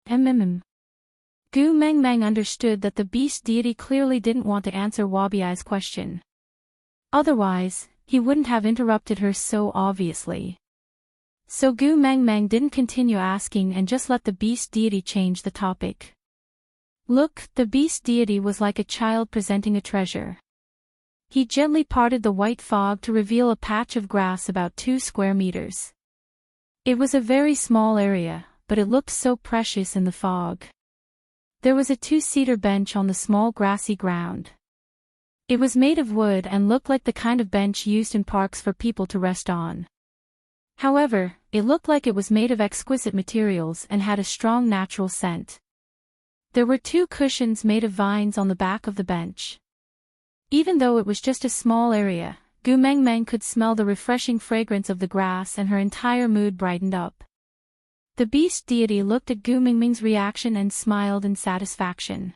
Gu Mengmeng understood that the beast deity clearly didn't want to answer Wabiai's question. Otherwise, he wouldn't have interrupted her so obviously. So Gu Mengmeng didn't continue asking and just let the beast deity change the topic. Look, the beast deity was like a child presenting a treasure. He gently parted the white fog to reveal a patch of grass about 2 square meters. It was a very small area, but it looked so precious in the fog. There was a 2-seater bench on the small grassy ground. It was made of wood and looked like the kind of bench used in parks for people to rest on. However, it looked like it was made of exquisite materials and had a strong natural scent. There were 2 cushions made of vines on the back of the bench. Even though it was just a small area, Gu Mengmeng could smell the refreshing fragrance of the grass and her entire mood brightened up. The beast deity looked at Gu Mengmeng's reaction and smiled in satisfaction.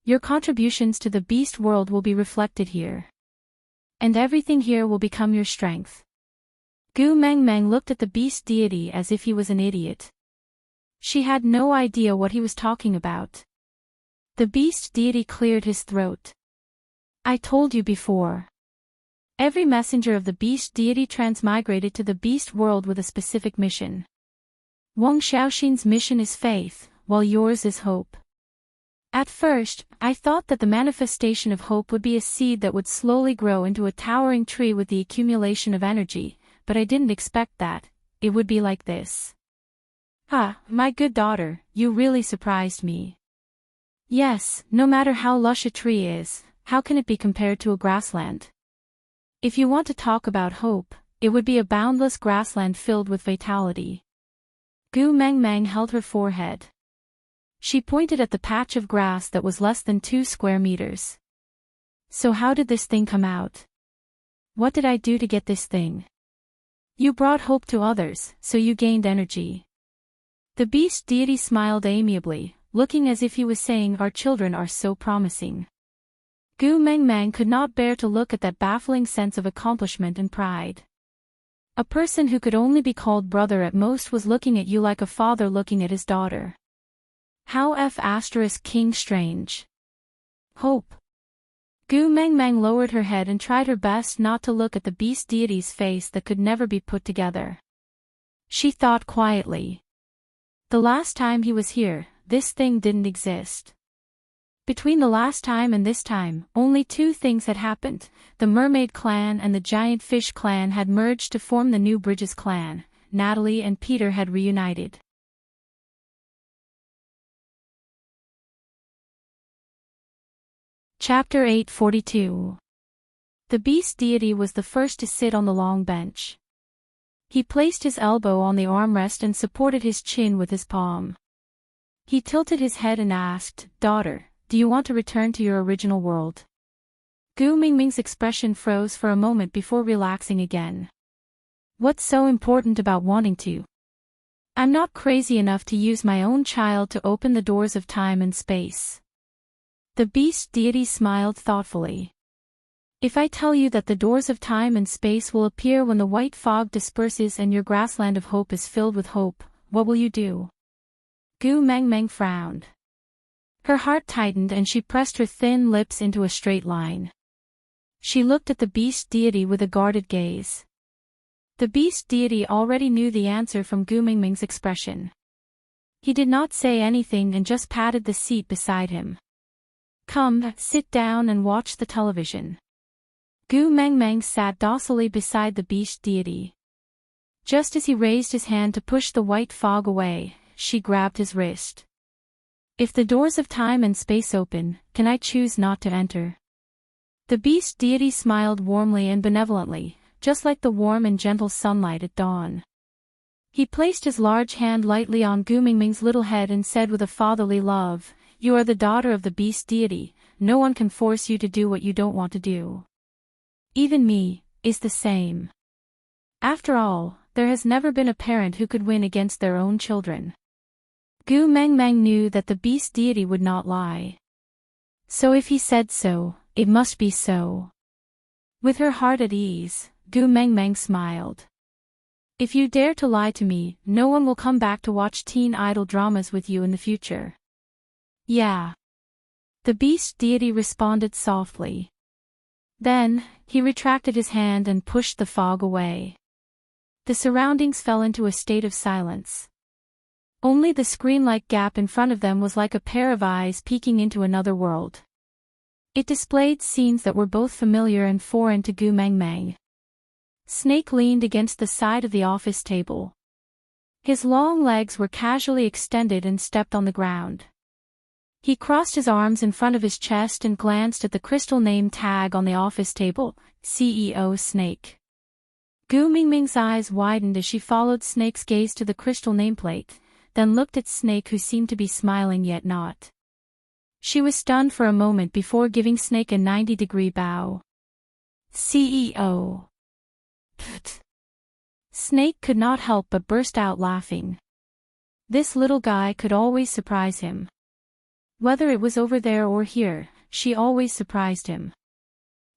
"Your contributions to the beast world will be reflected here. And everything here will become your strength." Gu Mengmeng looked at the beast deity as if he was an idiot. She had no idea what he was talking about. The beast deity cleared his throat. "I told you before. Every messenger of the beast deity transmigrated to the beast world with a specific mission. Wang Xiaoxin's mission is faith, while yours is hope. At first, I thought that the manifestation of hope would be a seed that would slowly grow into a towering tree with the accumulation of energy, but I didn't expect that it would be like this." "Ah, my good daughter, you really surprised me." "Yes, no matter how lush a tree is, how can it be compared to a grassland? If you want to talk about hope, it would be a boundless grassland filled with vitality." Gu Mengmeng held her forehead. She pointed at the patch of grass that was less than 2 square meters. "So how did this thing come out? What did I do to get this thing?" "You brought hope to others, so you gained energy." The beast deity smiled amiably, looking as if he was saying, "Our children are so promising." Gu Mengmeng could not bear to look at that baffling sense of accomplishment and pride. A person who could only be called brother at most was looking at you like a father looking at his daughter. How King strange. Hope. Gu Mengmeng lowered her head and tried her best not to look at the beast deity's face that could never be put together. She thought quietly. The last time he was here, this thing didn't exist. Between the last time and this time, only 2 things had happened. The Mermaid Clan and the Giant Fish Clan had merged to form the New Bridges Clan. Natalie and Peter had reunited. Chapter 842. The beast deity was the first to sit on the long bench. He placed his elbow on the armrest and supported his chin with his palm. He tilted his head and asked, "Daughter, do you want to return to your original world?" Gu Mingming's expression froze for a moment before relaxing again. What's so important about wanting to? I'm not crazy enough to use my own child to open the doors of time and space. The beast deity smiled thoughtfully. If I tell you that the doors of time and space will appear when the white fog disperses and your grassland of hope is filled with hope, what will you do? Gu Mengmeng frowned. Her heart tightened and she pressed her thin lips into a straight line. She looked at the beast deity with a guarded gaze. The beast deity already knew the answer from Gu Mingming's expression. He did not say anything and just patted the seat beside him. Come, sit down and watch the television. Gu Mengmeng sat docilely beside the beast deity. Just as he raised his hand to push the white fog away, she grabbed his wrist. If the doors of time and space open, can I choose not to enter? The beast deity smiled warmly and benevolently, just like the warm and gentle sunlight at dawn. He placed his large hand lightly on Gu Mingming's little head and said with a fatherly love, "You are the daughter of the beast deity, no one can force you to do what you don't want to do. Even me, is the same. After all, there has never been a parent who could win against their own children." Gu Mengmeng knew that the beast deity would not lie. So if he said so, it must be so. With her heart at ease, Gu Mengmeng smiled. If you dare to lie to me, no one will come back to watch teen idol dramas with you in the future. Yeah. The beast deity responded softly. Then, he retracted his hand and pushed the fog away. The surroundings fell into a state of silence. Only the screen-like gap in front of them was like a pair of eyes peeking into another world. It displayed scenes that were both familiar and foreign to Gu Mengmeng. Snake leaned against the side of the office table. His long legs were casually extended and stepped on the ground. He crossed his arms in front of his chest and glanced at the crystal name tag on the office table, CEO Snake. Gu Mingming's eyes widened as she followed Snake's gaze to the crystal nameplate, then looked at Snake who seemed to be smiling yet not. She was stunned for a moment before giving Snake a 90-degree bow. CEO. Pfft. Snake could not help but burst out laughing. This little guy could always surprise him. Whether it was over there or here, she always surprised him.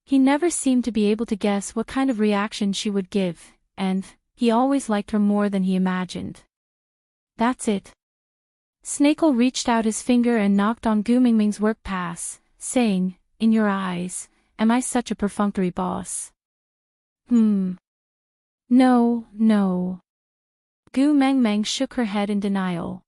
He never seemed to be able to guess what kind of reaction she would give, and he always liked her more than he imagined. That's it. Snakel reached out his finger and knocked on Gu Mingming's work pass, saying, "In your eyes, am I such a perfunctory boss?" No, no. Gu Mengmeng shook her head in denial.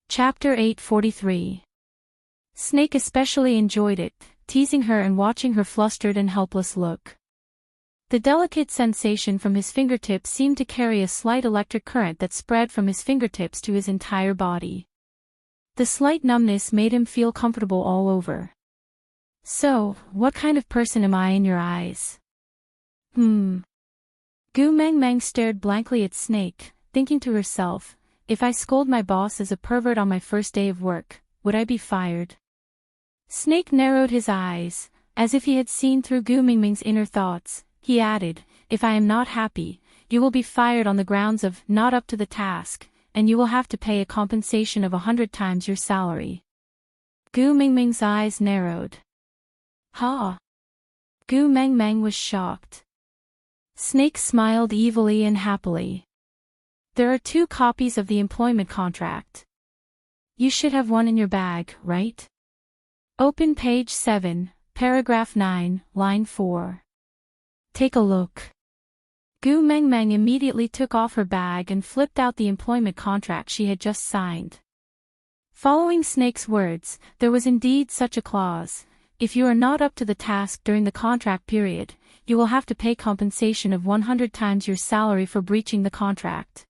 Chapter 843. Snake especially enjoyed it, teasing her and watching her flustered and helpless look. The delicate sensation from his fingertips seemed to carry a slight electric current that spread from his fingertips to his entire body. The slight numbness made him feel comfortable all over. So, what kind of person am I in your eyes? Gu Mengmeng stared blankly at Snake, thinking to herself, if I scold my boss as a pervert on my first day of work, would I be fired? Snake narrowed his eyes, as if he had seen through Gu Mingming's inner thoughts. He added, if I am not happy, you will be fired on the grounds of not up to the task, and you will have to pay a compensation of 100 times your salary. Gu Mingming's eyes narrowed. Ha! Gu Mengmeng was shocked. Snake smiled evilly and happily. There are 2 copies of the employment contract. You should have one in your bag, right? Open page 7, paragraph 9, line 4. Take a look. Gu Mengmeng immediately took off her bag and flipped out the employment contract she had just signed. Following Snake's words, there was indeed such a clause. If you are not up to the task during the contract period, you will have to pay compensation of 100 times your salary for breaching the contract.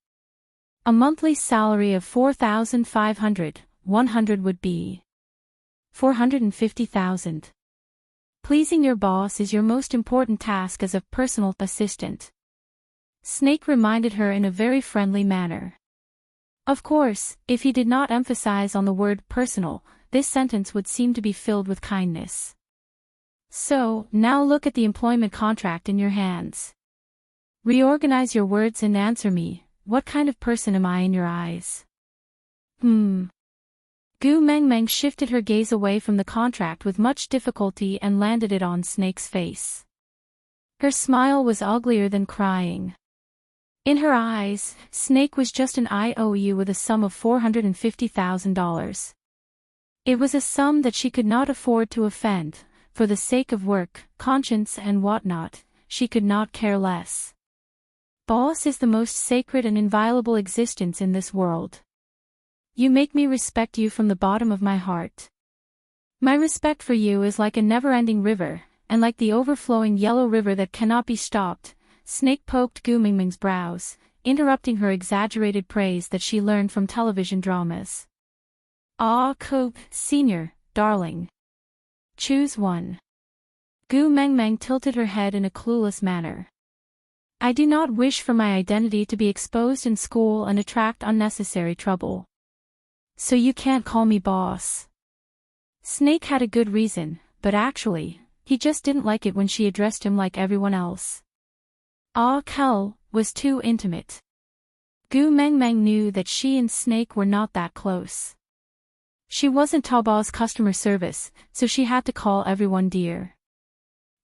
A monthly salary of 4,500, 100 would be 450,000. Pleasing your boss is your most important task as a personal assistant. Snake reminded her in a very friendly manner. Of course, if he did not emphasize on the word personal, this sentence would seem to be filled with kindness. So, now look at the employment contract in your hands. Reorganize your words and answer me, what kind of person am I in your eyes? Gu Mengmeng shifted her gaze away from the contract with much difficulty and landed it on Snake's face. Her smile was uglier than crying. In her eyes, Snake was just an IOU with a sum of $450,000. It was a sum that she could not afford to offend. For the sake of work, conscience and whatnot, she could not care less. Boss is the most sacred and inviolable existence in this world. You make me respect you from the bottom of my heart. My respect for you is like a never-ending river, and like the overflowing yellow river that cannot be stopped. Snake poked Gu Mingming's brows, interrupting her exaggerated praise that she learned from television dramas. Ah, Ko, senior, darling. Choose one. Gu Mengmeng tilted her head in a clueless manner. I do not wish for my identity to be exposed in school and attract unnecessary trouble. So you can't call me boss. Snake had a good reason, but actually, he just didn't like it when she addressed him like everyone else. Ah, Kel was too intimate. Gu Mengmeng knew that she and Snake were not that close. She wasn't Taobao's customer service, so she had to call everyone dear.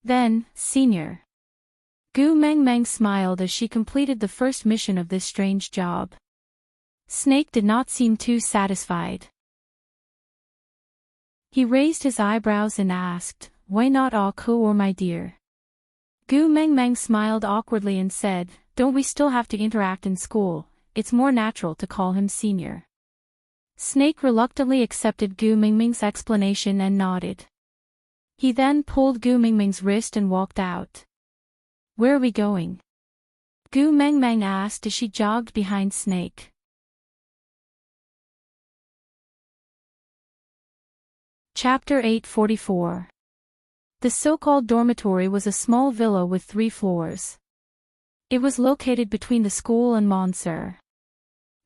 Then, senior. Gu Mengmeng smiled as she completed the first mission of this strange job. Snake did not seem too satisfied. He raised his eyebrows and asked, why not Ah Ko or my dear? Gu Mengmeng smiled awkwardly and said, don't we still have to interact in school? It's more natural to call him senior. Snake reluctantly accepted Gu Mingming's explanation and nodded. He then pulled Gu Mingming's wrist and walked out. Where are we going? Gu Mengmeng asked as she jogged behind Snake. Chapter 844. The so-called dormitory was a small villa with 3 floors. It was located between the school and Monsieur.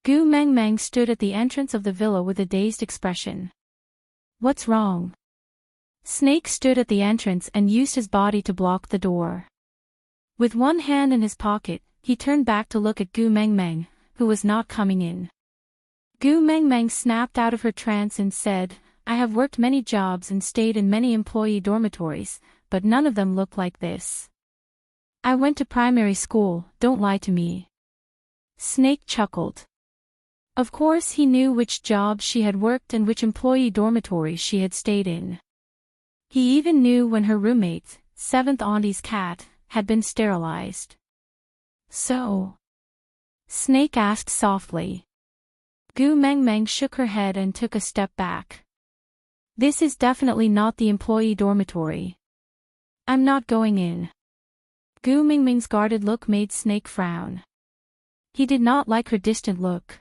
Gu Mengmeng stood at the entrance of the villa with a dazed expression. What's wrong? Snake stood at the entrance and used his body to block the door. With one hand in his pocket, he turned back to look at Gu Mengmeng, who was not coming in. Gu Mengmeng snapped out of her trance and said, I have worked many jobs and stayed in many employee dormitories, but none of them look like this. I went to primary school, don't lie to me. Snake chuckled. Of course he knew which jobs she had worked and which employee dormitories she had stayed in. He even knew when her roommate, 7th Auntie's cat, had been sterilized. So? Snake asked softly. Gu Mengmeng shook her head and took a step back. This is definitely not the employee dormitory. I'm not going in. Gu Mingming's guarded look made Snake frown. He did not like her distant look.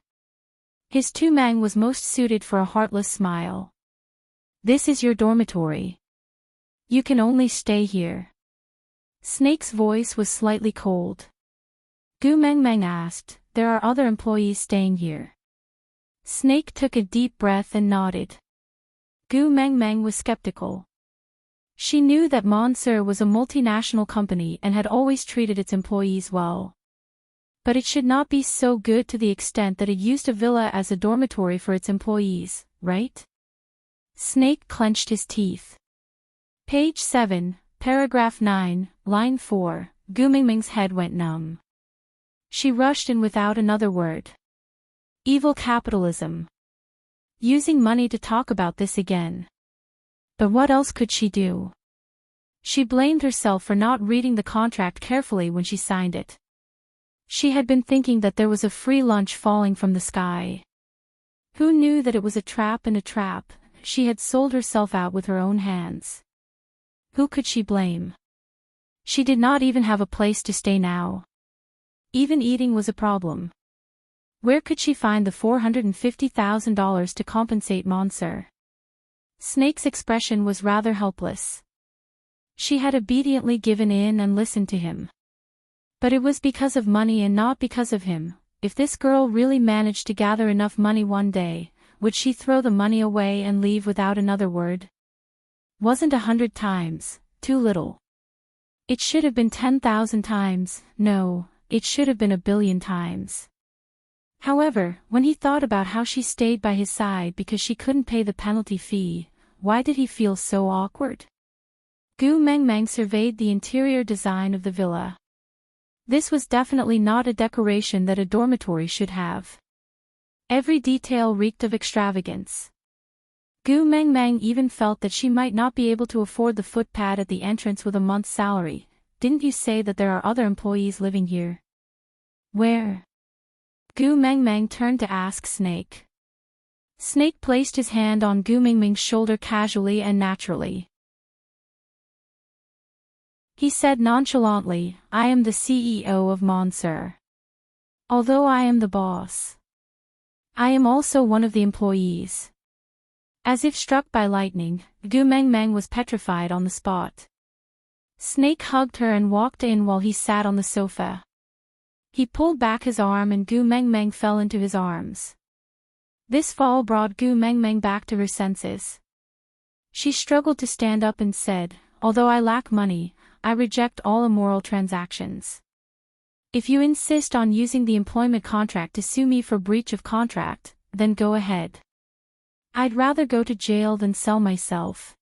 His tumang was most suited for a heartless smile. This is your dormitory. You can only stay here. Snake's voice was slightly cold. Gu Mengmeng asked, there are other employees staying here. Snake took a deep breath and nodded. Gu Mengmeng was skeptical. She knew that Monsieur was a multinational company and had always treated its employees well. But it should not be so good to the extent that it used a villa as a dormitory for its employees, right? Snake clenched his teeth. Page 7, paragraph 9, line 4, Gu Mingming's head went numb. She rushed in without another word. Evil capitalism. Using money to talk about this again. But what else could she do? She blamed herself for not reading the contract carefully when she signed it. She had been thinking that there was a free lunch falling from the sky. Who knew that it was a trap and a trap? She had sold herself out with her own hands. Who could she blame? She did not even have a place to stay now. Even eating was a problem. Where could she find the $450,000 to compensate Monsieur? Snake's expression was rather helpless. She had obediently given in and listened to him. But it was because of money and not because of him. if this girl really managed to gather enough money one day, would she throw the money away and leave without another word? Wasn't 100 times too little? It should have been 10,000 times, no, it should have been 1,000,000,000 times. However, when he thought about how she stayed by his side because she couldn't pay the penalty fee, why did he feel so awkward? Gu Mengmeng surveyed the interior design of the villa. This was definitely not a decoration that a dormitory should have. Every detail reeked of extravagance. Gu Mengmeng even felt that she might not be able to afford the footpad at the entrance with a month's salary. Didn't you say that there are other employees living here? Where? Gu Mengmeng turned to ask Snake. Snake placed his hand on Gu Mengmeng's shoulder casually and naturally. He said nonchalantly, I am the CEO of Monsieur. Although I am the boss, I am also one of the employees. As if struck by lightning, Gu Mengmeng was petrified on the spot. Snake hugged her and walked in while he sat on the sofa. He pulled back his arm and Gu Mengmeng fell into his arms. This fall brought Gu Mengmeng back to her senses. She struggled to stand up and said, although I lack money, I reject all immoral transactions. If you insist on using the employment contract to sue me for breach of contract, then go ahead. I'd rather go to jail than sell myself.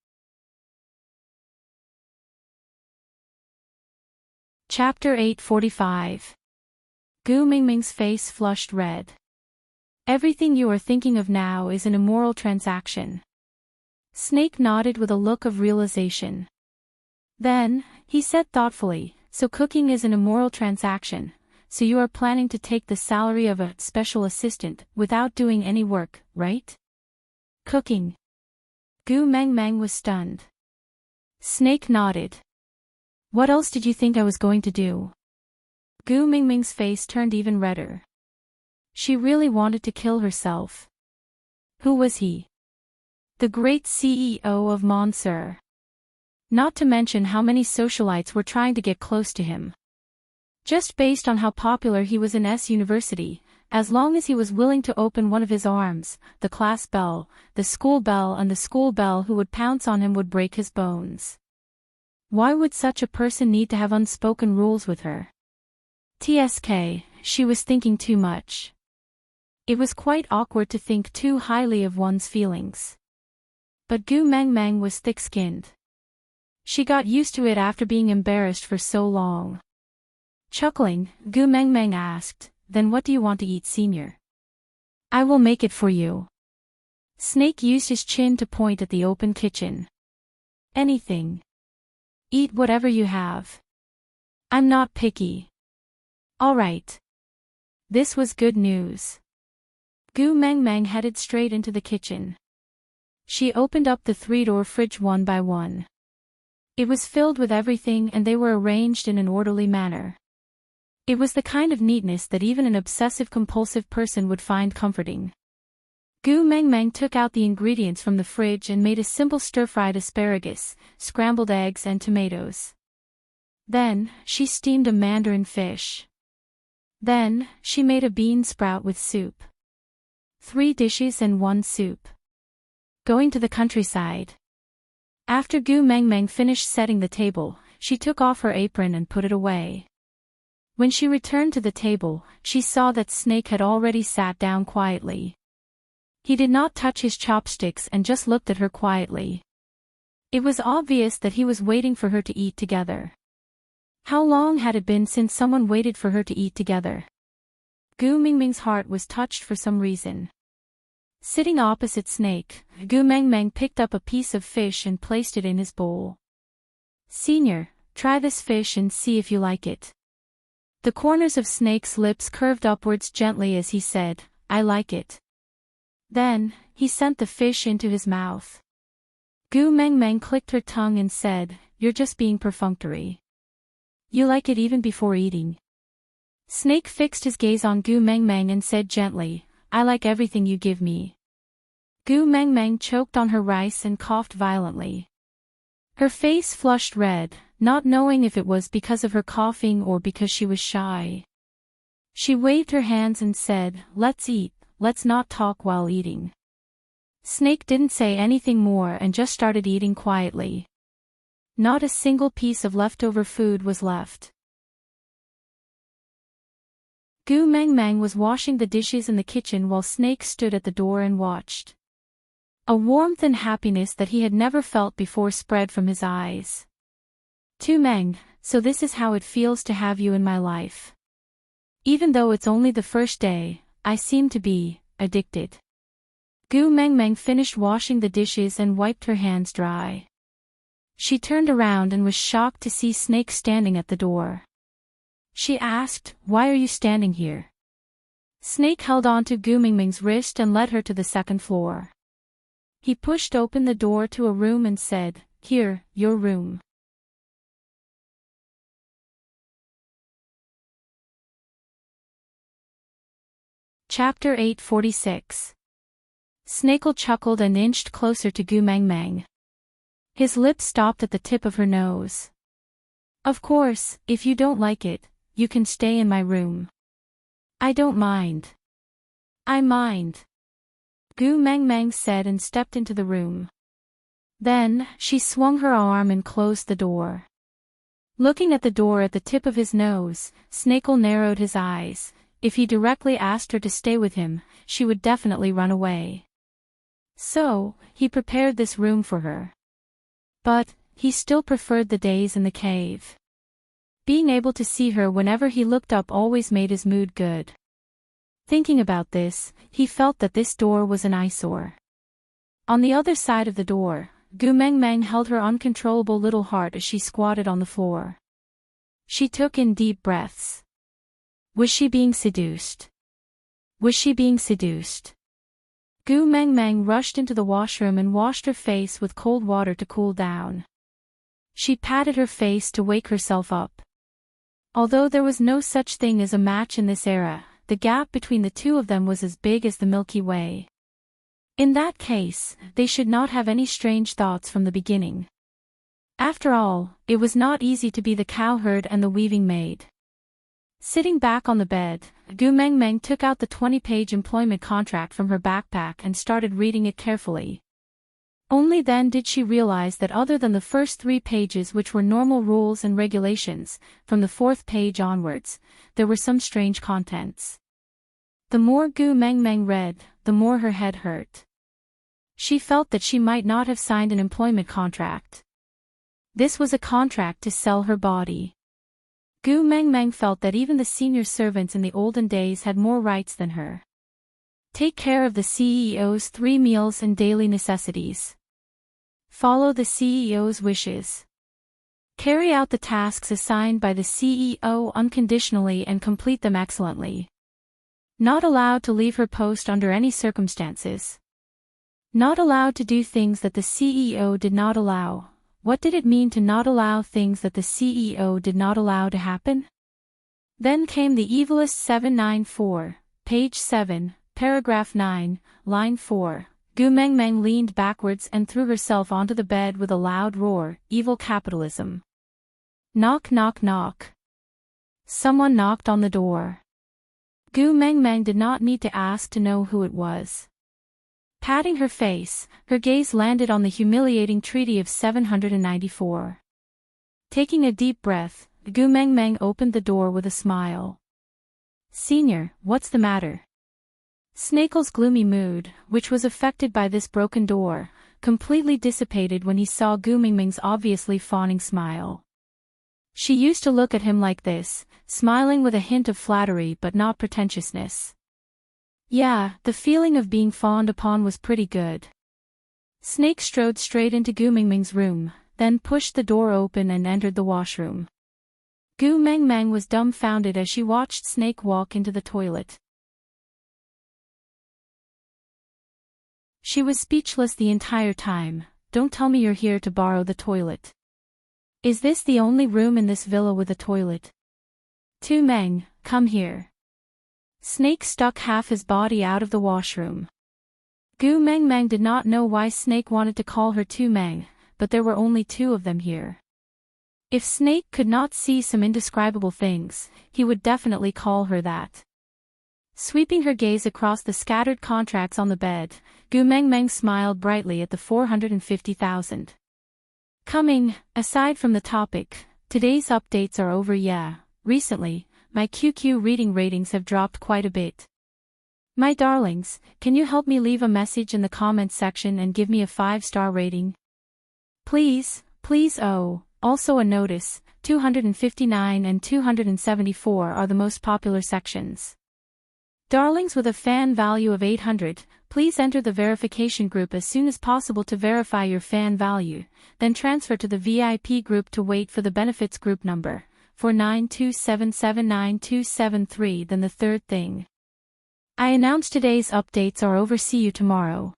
Chapter 845. Gu Mengmeng's face flushed red. Everything you are thinking of now is an immoral transaction. Snake nodded with a look of realization. Then, he said thoughtfully, so cooking is an immoral transaction, so you are planning to take the salary of a special assistant without doing any work, right? Cooking. Gu Mengmeng was stunned. Snake nodded. What else did you think I was going to do? Gu Mengmeng's face turned even redder. She really wanted to kill herself. Who was he? The great CEO of Monsieur. Not to mention how many socialites were trying to get close to him. Just based on how popular he was in S University, as long as he was willing to open one of his arms, the class bell, the school bell and the school bell who would pounce on him would break his bones. Why would such a person need to have unspoken rules with her? TSK, she was thinking too much. It was quite awkward to think too highly of one's feelings. But Gu Mengmeng was thick-skinned. She got used to it after being embarrassed for so long. Chuckling, Gu Mengmeng asked, then what do you want to eat, senior? I will make it for you. Snake used his chin to point at the open kitchen. Anything. Eat whatever you have. I'm not picky. All right. This was good news. Gu Mengmeng headed straight into the kitchen. She opened up the 3-door fridge one by one. It was filled with everything and they were arranged in an orderly manner. It was the kind of neatness that even an obsessive-compulsive person would find comforting. Gu Mengmeng took out the ingredients from the fridge and made a simple stir-fried asparagus, scrambled eggs and tomatoes. Then, she steamed a mandarin fish. Then, she made a bean sprout with soup. 3 dishes and 1 soup. Going to the countryside. After Gu Mengmeng finished setting the table, she took off her apron and put it away. When she returned to the table, she saw that Snake had already sat down quietly. He did not touch his chopsticks and just looked at her quietly. It was obvious that he was waiting for her to eat together. How long had it been since someone waited for her to eat together? Gu Mengmeng's heart was touched for some reason. Sitting opposite Snake, Gu Mengmeng picked up a piece of fish and placed it in his bowl. Senior, try this fish and see if you like it. The corners of Snake's lips curved upwards gently as he said, I like it. Then, he sent the fish into his mouth. Gu Mengmeng clicked her tongue and said, you're just being perfunctory. You like it even before eating. Snake fixed his gaze on Gu Mengmeng and said gently, I like everything you give me. Gu Mengmeng choked on her rice and coughed violently. Her face flushed red, not knowing if it was because of her coughing or because she was shy. She waved her hands and said, "Let's eat, let's not talk while eating." Snake didn't say anything more and just started eating quietly. Not a single piece of leftover food was left. Gu Meng Meng was washing the dishes in the kitchen while Snake stood at the door and watched. A warmth and happiness that he had never felt before spread from his eyes. "Tu Meng, so this is how it feels to have you in my life. Even though it's only the first day, I seem to be addicted." Gu Meng Meng finished washing the dishes and wiped her hands dry. She turned around and was shocked to see Snake standing at the door. She asked, "Why are you standing here?" Snake held on to Gu Mingming's wrist and led her to the second floor. He pushed open the door to a room and said, "Here, your room." Chapter 846. Snakel chuckled and inched closer to Gu Meng Meng. His lips stopped at the tip of her nose. "Of course, if you don't like it, you can stay in my room." "I don't mind." "I mind," Gu Meng Meng said and stepped into the room. Then, she swung her arm and closed the door. Looking at the door at the tip of his nose, Snakel narrowed his eyes. If he directly asked her to stay with him, she would definitely run away. So, he prepared this room for her. But, he still preferred the days in the cave. Being able to see her whenever he looked up always made his mood good. Thinking about this, he felt that this door was an eyesore. On the other side of the door, Gu Meng Meng held her uncontrollable little heart as she squatted on the floor. She took in deep breaths. Was she being seduced? Was she being seduced? Gu Meng Meng rushed into the washroom and washed her face with cold water to cool down. She patted her face to wake herself up. Although there was no such thing as a match in this era, the gap between the two of them was as big as the Milky Way. In that case, they should not have any strange thoughts from the beginning. After all, it was not easy to be the cowherd and the weaving maid. Sitting back on the bed, Gu Meng Meng took out the 20-page employment contract from her backpack and started reading it carefully. Only then did she realize that other than the first 3 pages, which were normal rules and regulations, from the 4th page onwards, there were some strange contents. The more Gu Meng Meng read, the more her head hurt. She felt that she might not have signed an employment contract. This was a contract to sell her body. Gu Meng Meng felt that even the senior servants in the olden days had more rights than her. Take care of the CEO's 3 meals and daily necessities. Follow the CEO's wishes. Carry out the tasks assigned by the CEO unconditionally and complete them excellently. Not allowed to leave her post under any circumstances. Not allowed to do things that the CEO did not allow. What did it mean to not allow things that the CEO did not allow to happen? Then came the evilest 794, page 7. Paragraph 9, line 4. Gu Meng Meng leaned backwards and threw herself onto the bed with a loud roar. Evil capitalism. Knock knock knock. Someone knocked on the door. Gu Meng Meng did not need to ask to know who it was. Patting her face, her gaze landed on the humiliating treaty of 794. Taking a deep breath, Gu Meng Meng opened the door with a smile. "Senior, what's the matter?" Snakel's gloomy mood, which was affected by this broken door, completely dissipated when he saw Gu Mingming's obviously fawning smile. She used to look at him like this, smiling with a hint of flattery but not pretentiousness. Yeah, the feeling of being fawned upon was pretty good. Snake strode straight into Gu Mingming's room, then pushed the door open and entered the washroom. Gu Meng Meng was dumbfounded as she watched Snake walk into the toilet. She was speechless the entire time. Don't tell me you're here to borrow the toilet. Is this the only room in this villa with a toilet? Tu Meng, come here. Snake stuck half his body out of the washroom. Gu Meng Meng did not know why Snake wanted to call her Tu Meng, but there were only 2 of them here. If Snake could not see some indescribable things, he would definitely call her that. Sweeping her gaze across the scattered contracts on the bed, Gu Mengmeng smiled brightly at the 450,000. Coming, aside from the topic, today's updates are over. Yeah, recently, my QQ reading ratings have dropped quite a bit. My darlings, can you help me leave a message in the comments section and give me a 5-star rating? Please, please. Oh, also a notice, 259 and 274 are the most popular sections. Darlings with a fan value of 800, please enter the verification group as soon as possible to verify your fan value, then transfer to the VIP group to wait for the benefits group number, 4927792773. Then the third thing. I announce today's updates are over. See you tomorrow.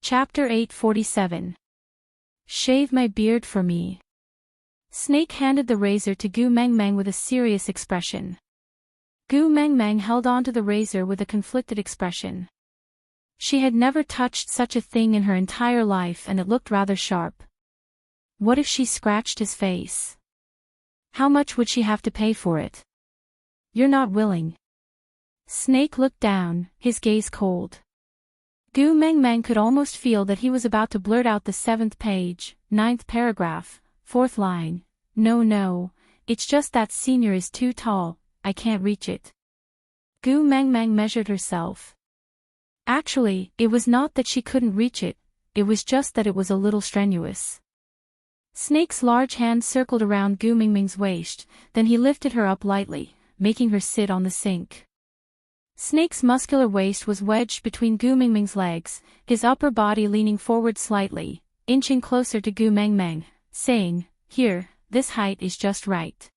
Chapter 847. Shave my beard for me. Snake handed the razor to Gu Mengmeng with a serious expression. Gu Mengmeng held on to the razor with a conflicted expression. She had never touched such a thing in her entire life and it looked rather sharp. What if she scratched his face? How much would she have to pay for it? You're not willing. Snake looked down, his gaze cold. Gu Mengmeng could almost feel that he was about to blurt out the 7th page, 9th paragraph, 4th line. No, it's just that senior is too tall, I can't reach it. Gu Mengmeng measured herself. Actually, it was not that she couldn't reach it, it was just that it was a little strenuous. Snake's large hand circled around Gu Mengmeng's waist, then he lifted her up lightly, making her sit on the sink. Snake's muscular waist was wedged between Gu Mengmeng's legs, his upper body leaning forward slightly, inching closer to Gu Mengmeng, saying, "Here, this height is just right."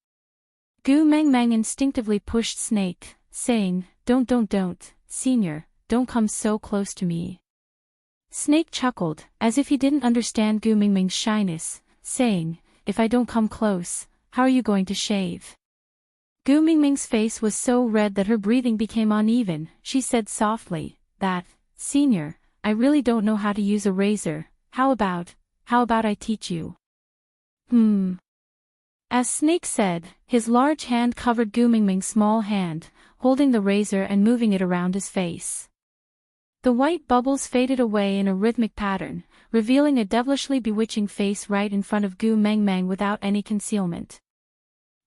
Gu Mengmeng instinctively pushed Snake, saying, Don't, senior, don't come so close to me." Snake chuckled, as if he didn't understand Gu Mengmeng's shyness, saying, "If I don't come close, how are you going to shave?" Gu Mengmeng's face was so red that her breathing became uneven. She said softly, "Senior, I really don't know how to use a razor. How about I teach you?" As Snake said, his large hand covered Gu Mengmeng's small hand, holding the razor and moving it around his face. The white bubbles faded away in a rhythmic pattern, revealing a devilishly bewitching face right in front of Gu Mengmeng without any concealment.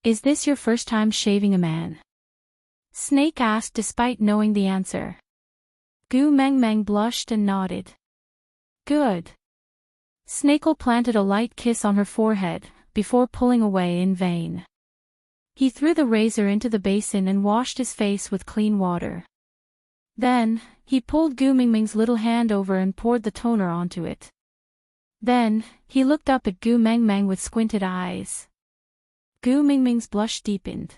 "Is this your first time shaving a man?" Snake asked despite knowing the answer. Gu Mengmeng blushed and nodded. "Good." Snake planted a light kiss on her forehead, before pulling away in vain. He threw the razor into the basin and washed his face with clean water. Then, he pulled Gu Mengmeng's little hand over and poured the toner onto it. Then, he looked up at Gu Mengmeng with squinted eyes. Gu Mengmeng's blush deepened.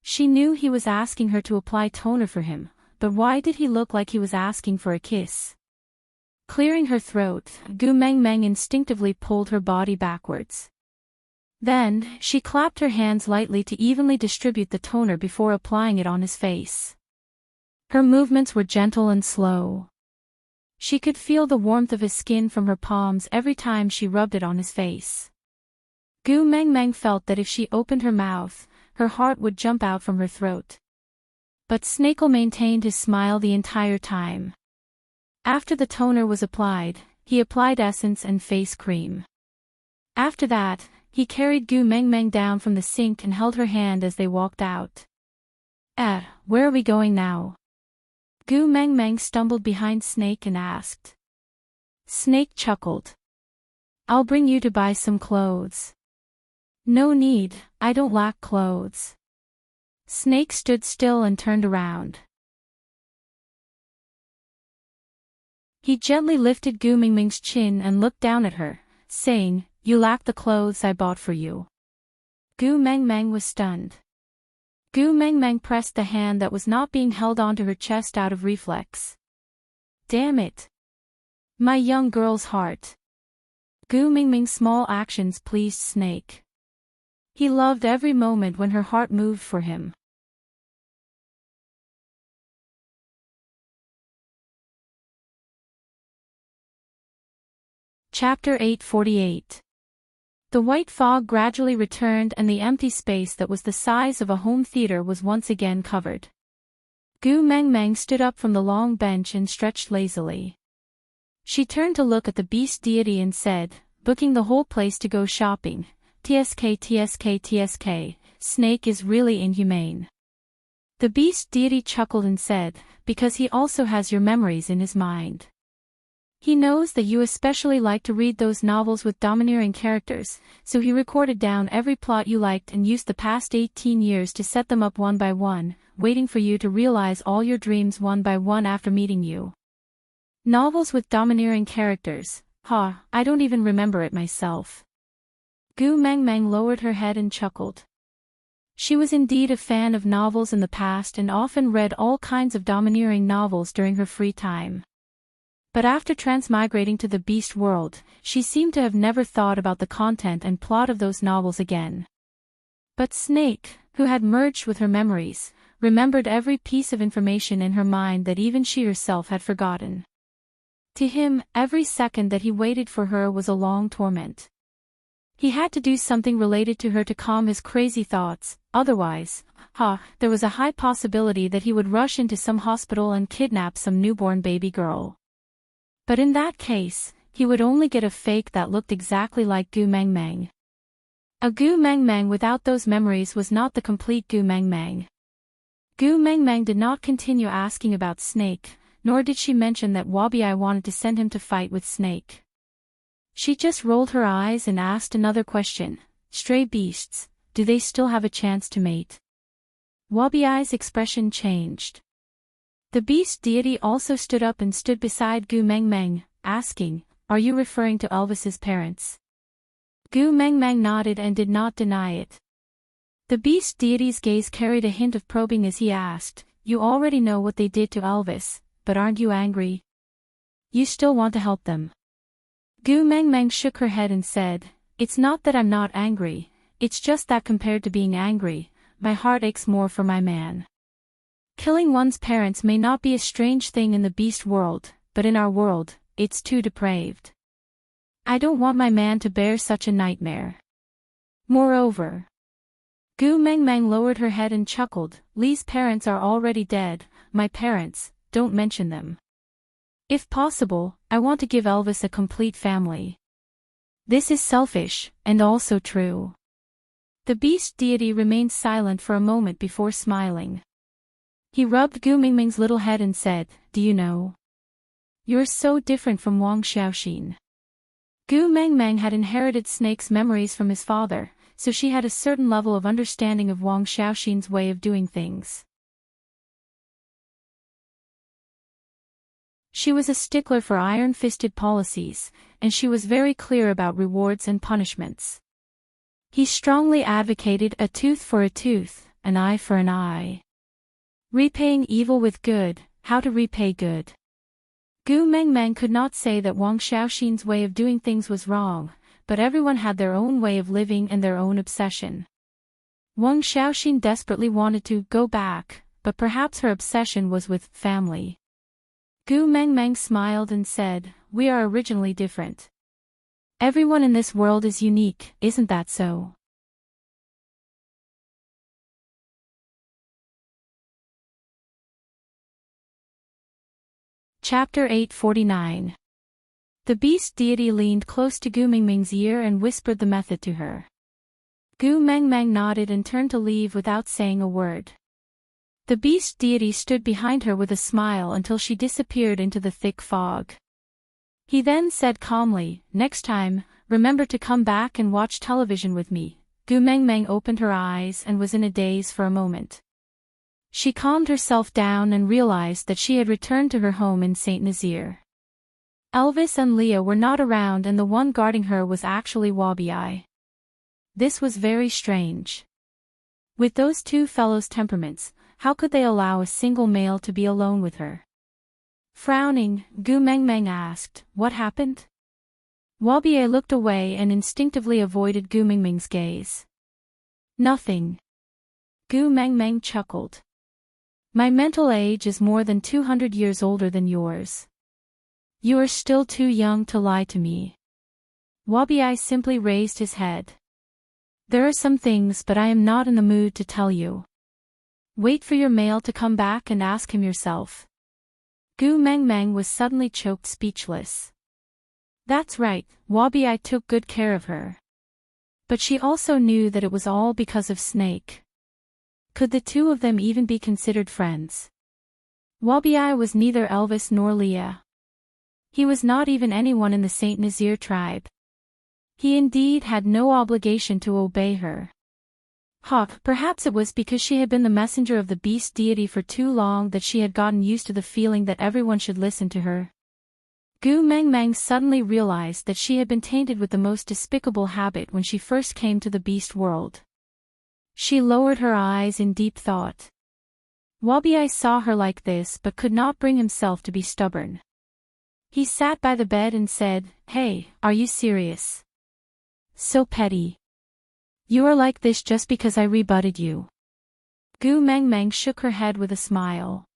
She knew he was asking her to apply toner for him, but why did he look like he was asking for a kiss? Clearing her throat, Gu Mengmeng instinctively pulled her body backwards. Then, she clapped her hands lightly to evenly distribute the toner before applying it on his face. Her movements were gentle and slow. She could feel the warmth of his skin from her palms every time she rubbed it on his face. Gu Mengmeng felt that if she opened her mouth, her heart would jump out from her throat. But Snake maintained his smile the entire time. After the toner was applied, he applied essence and face cream. After that, he carried Gu Mengmeng down from the sink and held her hand as they walked out. Where are we going now?" Gu Mengmeng stumbled behind Snake and asked. Snake chuckled. "I'll bring you to buy some clothes." "No need, I don't lack clothes." Snake stood still and turned around. He gently lifted Gu Mengmeng's chin and looked down at her, saying, "You lack the clothes I bought for you." Gu Mengmeng was stunned. Gu Mengmeng pressed the hand that was not being held onto her chest out of reflex. "Damn it! My young girl's heart." Gu Mengmeng's small actions pleased Snake. He loved every moment when her heart moved for him. Chapter 848. The white fog gradually returned and the empty space that was the size of a home theater was once again covered. Gu Mengmeng stood up from the long bench and stretched lazily. She turned to look at the beast deity and said, booking the whole place to go shopping, TSK TSK TSK, Snake is really inhumane. The beast deity chuckled and said, because he also has your memories in his mind. He knows that you especially like to read those novels with domineering characters, so he recorded down every plot you liked and used the past 18 years to set them up one by one, waiting for you to realize all your dreams one by one after meeting you. Novels with domineering characters, I don't even remember it myself. Gu Mengmeng lowered her head and chuckled. She was indeed a fan of novels in the past and often read all kinds of domineering novels during her free time. But after transmigrating to the beast world, she seemed to have never thought about the content and plot of those novels again. But Snake, who had merged with her memories, remembered every piece of information in her mind that even she herself had forgotten. To him, every second that he waited for her was a long torment. He had to do something related to her to calm his crazy thoughts, otherwise, there was a high possibility that he would rush into some hospital and kidnap some newborn baby girl. But in that case, he would only get a fake that looked exactly like Gu Mengmeng. A Gu Mengmeng without those memories was not the complete Gu Mengmeng. Gu Mengmeng did not continue asking about Snake, nor did she mention that Wabi wanted to send him to fight with Snake. She just rolled her eyes and asked another question, stray beasts, do they still have a chance to mate? Wabi's expression changed. The beast deity also stood up and stood beside Gu Mengmeng, asking, are you referring to Elvis's parents? Gu Mengmeng nodded and did not deny it. The beast deity's gaze carried a hint of probing as he asked, you already know what they did to Elvis, but aren't you angry? You still want to help them? Gu Mengmeng shook her head and said, it's not that I'm not angry, it's just that compared to being angry, my heart aches more for my man. Killing one's parents may not be a strange thing in the beast world, but in our world, it's too depraved. I don't want my man to bear such a nightmare. Moreover, Gu Mengmeng lowered her head and chuckled, Li's parents are already dead, my parents, don't mention them. If possible, I want to give Elvis a complete family. This is selfish, and also true. The beast deity remained silent for a moment before smiling. He rubbed Gu Mengmeng's little head and said, do you know? You're so different from Wang Xiaoxin. Gu Mengmeng had inherited Snake's memories from his father, so she had a certain level of understanding of Wang Xiaoxin's way of doing things. She was a stickler for iron-fisted policies, and she was very clear about rewards and punishments. He strongly advocated a tooth for a tooth, an eye for an eye. Repaying evil with good, how to repay good. Gu Mengmeng could not say that Wang Xiaoxin's way of doing things was wrong, but everyone had their own way of living and their own obsession. Wang Xiaoxin desperately wanted to go back, but perhaps her obsession was with family. Gu Mengmeng smiled and said, we are originally different. Everyone in this world is unique, isn't that so? Chapter 849. The beast deity leaned close to Gu Mengmeng's ear and whispered the method to her. Gu Mengmeng nodded and turned to leave without saying a word. The beast deity stood behind her with a smile until she disappeared into the thick fog. He then said calmly, next time, remember to come back and watch television with me. Gu Mengmeng opened her eyes and was in a daze for a moment. She calmed herself down and realized that she had returned to her home in Saint Nazaire. Elvis and Leah were not around and the one guarding her was actually Wabi. This was very strange. With those two fellows' temperaments, how could they allow a single male to be alone with her? Frowning, Gu Mengmeng asked, what happened? Wabi looked away and instinctively avoided Gu Mengmeng's gaze. Nothing. Gu Mengmeng chuckled. My mental age is more than 200 years older than yours. You are still too young to lie to me. Wabi simply raised his head. There are some things, but I am not in the mood to tell you. Wait for your mail to come back and ask him yourself. Gu Mengmeng was suddenly choked speechless. That's right, Wabi took good care of her. But she also knew that it was all because of Snake. Could the two of them even be considered friends? Wabi was neither Elvis nor Leah. He was not even anyone in the Saint Nazir tribe. He indeed had no obligation to obey her. Perhaps it was because she had been the messenger of the beast deity for too long that she had gotten used to the feeling that everyone should listen to her. Gu Mengmeng suddenly realized that she had been tainted with the most despicable habit when she first came to the beast world. She lowered her eyes in deep thought. Wabi saw her like this but could not bring himself to be stubborn. He sat by the bed and said, "Hey, are you serious? So petty. You are like this just because I rebutted you." Gu Mengmeng shook her head with a smile.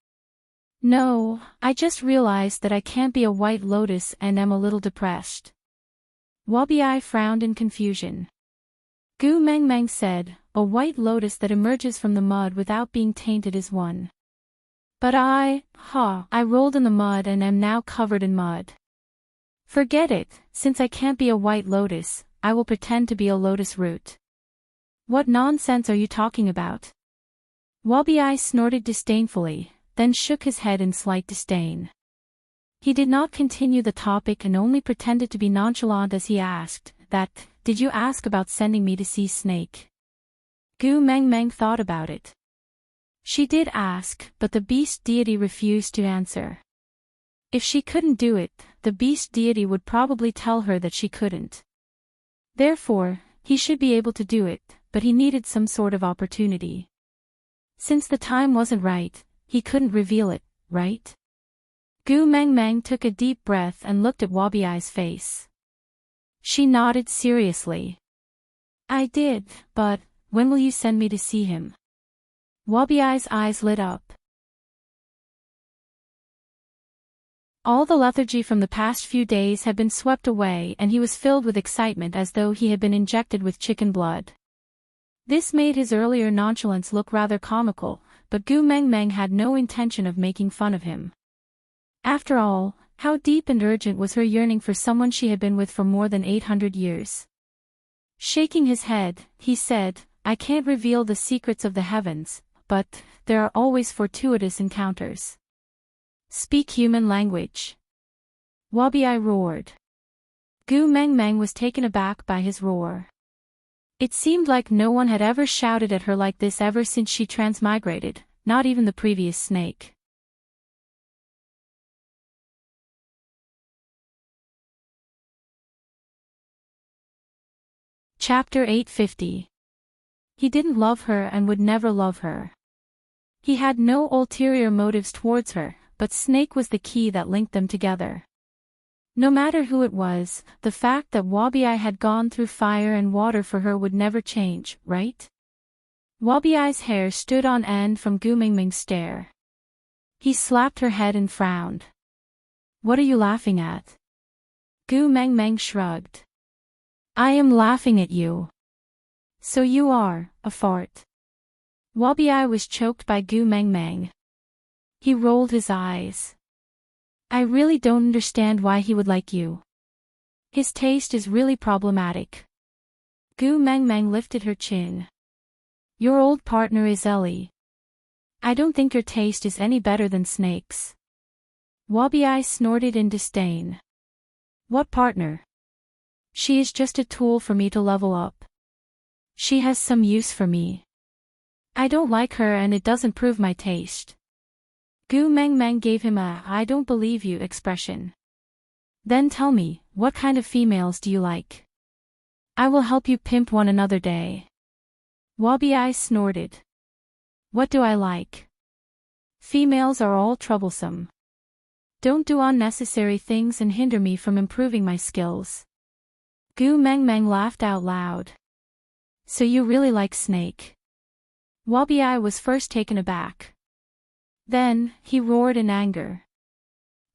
"No, I just realized that I can't be a white lotus and am a little depressed." Wabi frowned in confusion. Gu Mengmeng said, "A white lotus that emerges from the mud without being tainted is one. But I rolled in the mud and am now covered in mud. Forget it, since I can't be a white lotus, I will pretend to be a lotus root." "What nonsense are you talking about?" Wabi snorted disdainfully, then shook his head in slight disdain. He did not continue the topic and only pretended to be nonchalant as he asked, "Did you ask about sending me to see Snake?" Gu Mengmeng thought about it. She did ask, but the beast deity refused to answer. If she couldn't do it, the beast deity would probably tell her that she couldn't. Therefore, he should be able to do it, but he needed some sort of opportunity. Since the time wasn't right, he couldn't reveal it, right? Gu Mengmeng took a deep breath and looked at Wabi's face. She nodded seriously. "I did, but when will you send me to see him?" Wabi's eyes lit up. All the lethargy from the past few days had been swept away and he was filled with excitement as though he had been injected with chicken blood. This made his earlier nonchalance look rather comical, but Gu Mengmeng had no intention of making fun of him. After all, how deep and urgent was her yearning for someone she had been with for more than 800 years? Shaking his head, he said, "I can't reveal the secrets of the heavens, but there are always fortuitous encounters. Speak human language." Wabi roared. Gu Mengmeng was taken aback by his roar. It seemed like no one had ever shouted at her like this ever since she transmigrated, not even the previous snake. Chapter 850. He didn't love her and would never love her. He had no ulterior motives towards her, but Snake was the key that linked them together. No matter who it was, the fact that Wabi had gone through fire and water for her would never change, right? Wabi's hair stood on end from Gu Mengmeng's stare. He slapped her head and frowned. "What are you laughing at?" Gu Mengmeng shrugged. "I am laughing at you." "So you are, a fart." Wabi was choked by Gu Mengmeng. He rolled his eyes. "I really don't understand why he would like you. His taste is really problematic." Gu Mengmeng lifted her chin. "Your old partner is Ellie. I don't think your taste is any better than Snake's." Wabi snorted in disdain. "What partner? She is just a tool for me to level up. She has some use for me. I don't like her and it doesn't prove my taste." Gu Mengmeng gave him a "I don't believe you" expression. "Then tell me, what kind of females do you like? I will help you pimp one another day." Wabi snorted. "What do I like? Females are all troublesome. Don't do unnecessary things and hinder me from improving my skills." Gu Mengmeng laughed out loud. "So you really like Snake?" Wabi was first taken aback. Then, he roared in anger.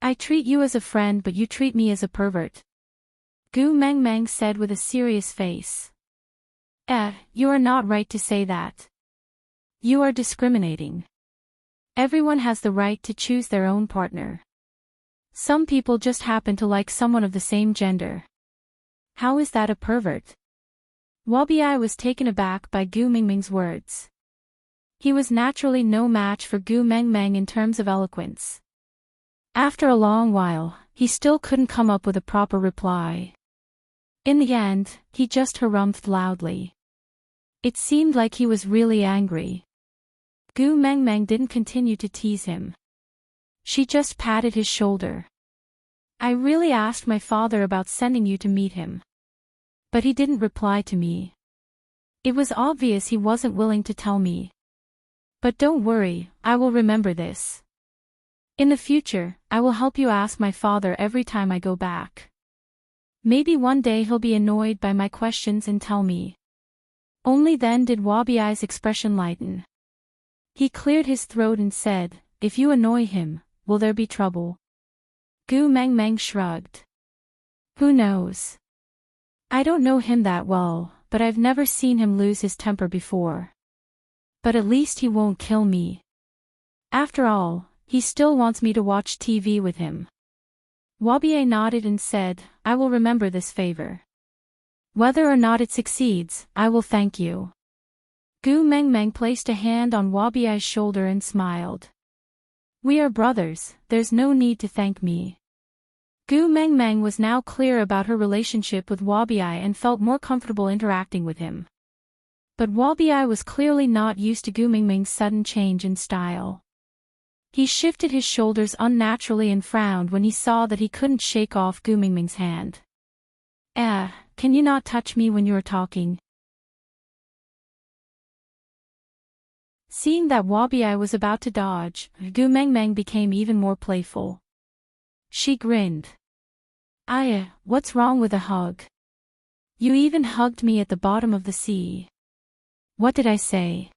"I treat you as a friend but you treat me as a pervert." Gu Mengmeng said with a serious face. You are not right to say that. You are discriminating. Everyone has the right to choose their own partner. Some people just happen to like someone of the same gender. How is that a pervert? Wabi was taken aback by Gu Mingming's words. He was naturally no match for Gu Mengmeng in terms of eloquence. After a long while, he still couldn't come up with a proper reply. In the end, he just harumphed loudly. It seemed like he was really angry. Gu Mengmeng didn't continue to tease him. She just patted his shoulder. I really asked my father about sending you to meet him. But he didn't reply to me. It was obvious he wasn't willing to tell me. But don't worry, I will remember this. In the future, I will help you ask my father every time I go back. Maybe one day he'll be annoyed by my questions and tell me. Only then did Wabi's expression lighten. He cleared his throat and said, if you annoy him, will there be trouble? Gu Mengmeng shrugged. Who knows? I don't know him that well, but I've never seen him lose his temper before. But at least he won't kill me. After all, he still wants me to watch TV with him. Wabi nodded and said, I will remember this favor. Whether or not it succeeds, I will thank you. Gu Mengmeng placed a hand on Wabi's shoulder and smiled. We are brothers, there's no need to thank me. Gu Mengmeng was now clear about her relationship with Wabi and felt more comfortable interacting with him. But Wabi was clearly not used to Gu Mengmeng's sudden change in style. He shifted his shoulders unnaturally and frowned when he saw that he couldn't shake off Gu Mengmeng's hand. Can you not touch me when you are talking? Seeing that Wabi was about to dodge, Gu Mengmeng became even more playful. She grinned. What's wrong with a hug? You even hugged me at the bottom of the sea. What did I say?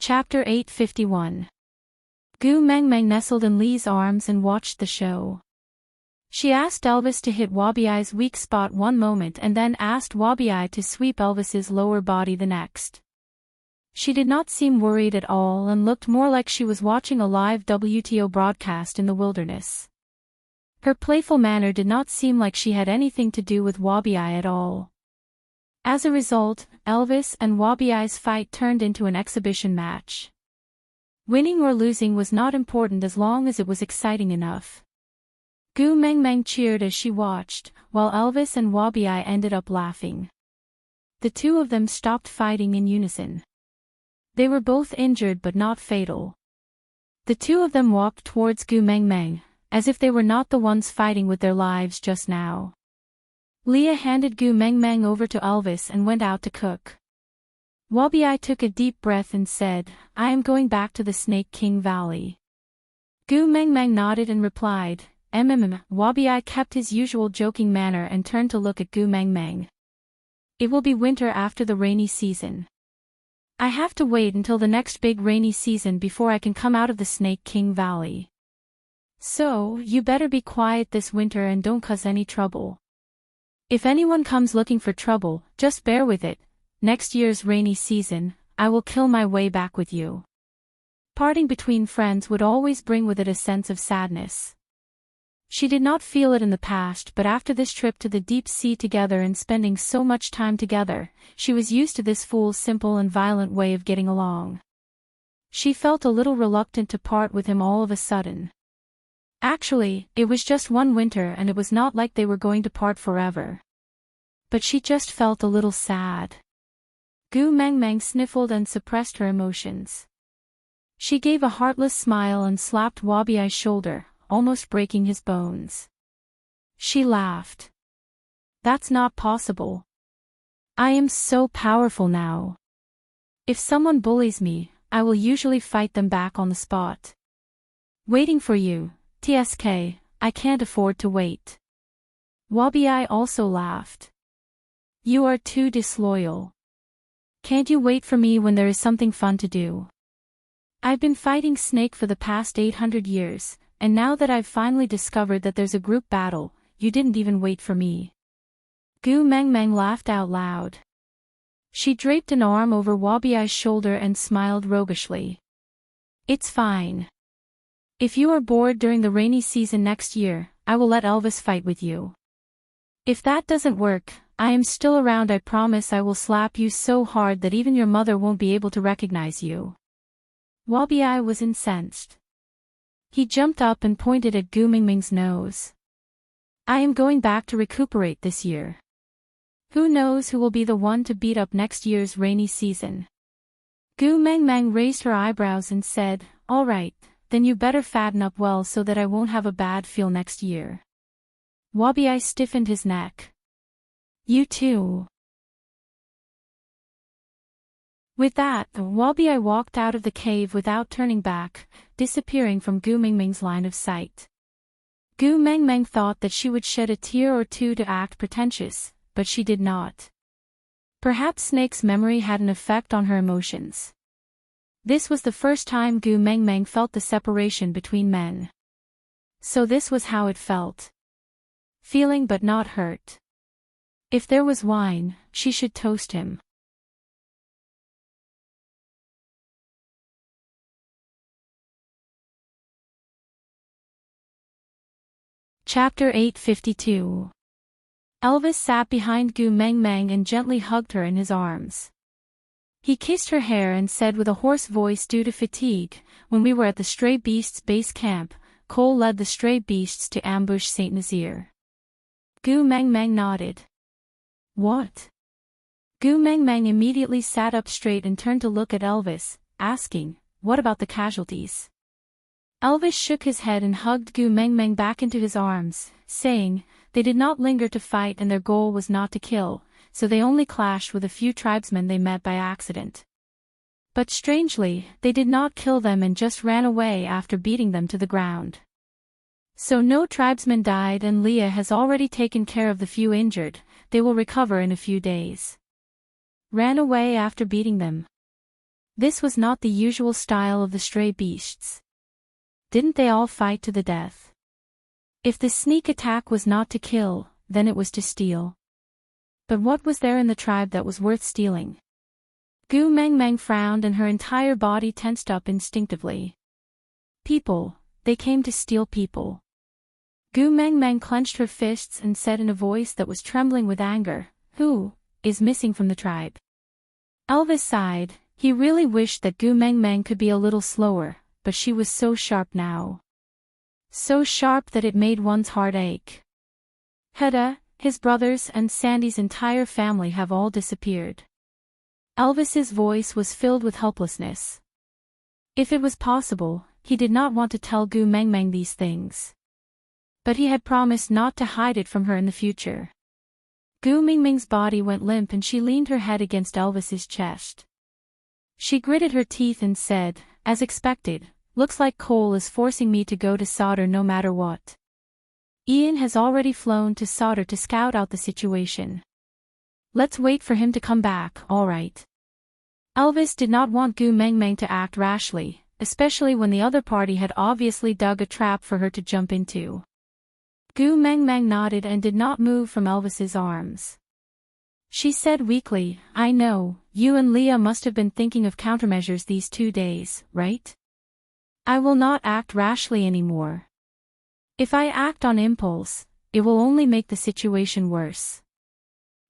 Chapter 851. Gu Mengmeng nestled in Li's arms and watched the show. She asked Elvis to hit Wabi's weak spot one moment and then asked Wabi to sweep Elvis's lower body the next. She did not seem worried at all and looked more like she was watching a live WTO broadcast in the wilderness. Her playful manner did not seem like she had anything to do with Wabi at all. As a result, Elvis and Wabi's fight turned into an exhibition match. Winning or losing was not important as long as it was exciting enough. Gu Mengmeng cheered as she watched, while Elvis and Wabi ended up laughing. The two of them stopped fighting in unison. They were both injured but not fatal. The two of them walked towards Gu Mengmeng, as if they were not the ones fighting with their lives just now. Leah handed Gu Mengmeng over to Elvis and went out to cook. Wabi took a deep breath and said, I am going back to the Snake King Valley. Gu Mengmeng nodded and replied, Wabi kept his usual joking manner and turned to look at Gu Mengmeng. It will be winter after the rainy season. I have to wait until the next big rainy season before I can come out of the Snake King Valley. So, you better be quiet this winter and don't cause any trouble. If anyone comes looking for trouble, just bear with it. Next year's rainy season, I will kill my way back with you. Parting between friends would always bring with it a sense of sadness. She did not feel it in the past, but after this trip to the deep sea together and spending so much time together, she was used to this fool's simple and violent way of getting along. She felt a little reluctant to part with him all of a sudden. Actually, it was just one winter and it was not like they were going to part forever. But she just felt a little sad. Gu Mengmeng sniffled and suppressed her emotions. She gave a heartless smile and slapped Wabi's shoulder, almost breaking his bones. She laughed. That's not possible. I am so powerful now. If someone bullies me, I will usually fight them back on the spot. Waiting for you. TSK, I can't afford to wait. Wabi also laughed. You are too disloyal. Can't you wait for me when there is something fun to do? I've been fighting Snake for the past 800 years, and now that I've finally discovered that there's a group battle, you didn't even wait for me. Gu Mengmeng laughed out loud. She draped an arm over Wabiai's shoulder and smiled roguishly. It's fine. If you are bored during the rainy season next year, I will let Elvis fight with you. If that doesn't work, I am still around. I promise I will slap you so hard that even your mother won't be able to recognize you. Wabiai was incensed. He jumped up and pointed at Gu Mingming's nose. I am going back to recuperate this year. Who knows who will be the one to beat up next year's rainy season? Gu Mengmeng raised her eyebrows and said, all right, then you better fatten up well so that I won't have a bad feel next year. Wabiai stiffened his neck. You too. With that, Wabiai walked out of the cave without turning back, disappearing from Gu Mingming's line of sight. Gu Mengmeng thought that she would shed a tear or two to act pretentious, but she did not. Perhaps Snake's memory had an effect on her emotions. This was the first time Gu Mengmeng felt the separation between men. So this was how it felt. Feeling but not hurt. If there was wine, she should toast him. Chapter 852. Elvis sat behind Gu Mengmeng and gently hugged her in his arms. He kissed her hair and said with a hoarse voice, due to fatigue, when we were at the stray beasts' base camp, Cole led the stray beasts to ambush Saint Nazaire. Gu Mengmeng nodded. What? Gu Mengmeng immediately sat up straight and turned to look at Elvis, asking, what about the casualties? Elvis shook his head and hugged Gu Mengmeng back into his arms, saying, they did not linger to fight and their goal was not to kill, so they only clashed with a few tribesmen they met by accident. But strangely, they did not kill them and just ran away after beating them to the ground. So no tribesmen died and Leah has already taken care of the few injured, they will recover in a few days. Ran away after beating them. This was not the usual style of the stray beasts. Didn't they all fight to the death? If the sneak attack was not to kill, then it was to steal. But what was there in the tribe that was worth stealing? Gu Mengmeng frowned and her entire body tensed up instinctively. People, they came to steal people. Gu Mengmeng clenched her fists and said in a voice that was trembling with anger, who is missing from the tribe? Elvis sighed. He really wished that Gu Mengmeng could be a little slower, but she was so sharp now. So sharp that it made one's heart ache. Hedda, his brothers and Sandy's entire family have all disappeared. Elvis's voice was filled with helplessness. If it was possible, he did not want to tell Gu Mengmeng these things. But he had promised not to hide it from her in the future. Gu Mingming's body went limp and she leaned her head against Elvis's chest. She gritted her teeth and said, as expected, looks like Cole is forcing me to go to Sauter no matter what. Ian has already flown to Sauter to scout out the situation. Let's wait for him to come back, alright. Elvis did not want Gu Mengmeng to act rashly, especially when the other party had obviously dug a trap for her to jump into. Gu Mengmeng nodded and did not move from Elvis's arms. She said weakly, I know, you and Leah must have been thinking of countermeasures these 2 days, right? I will not act rashly anymore. If I act on impulse, it will only make the situation worse.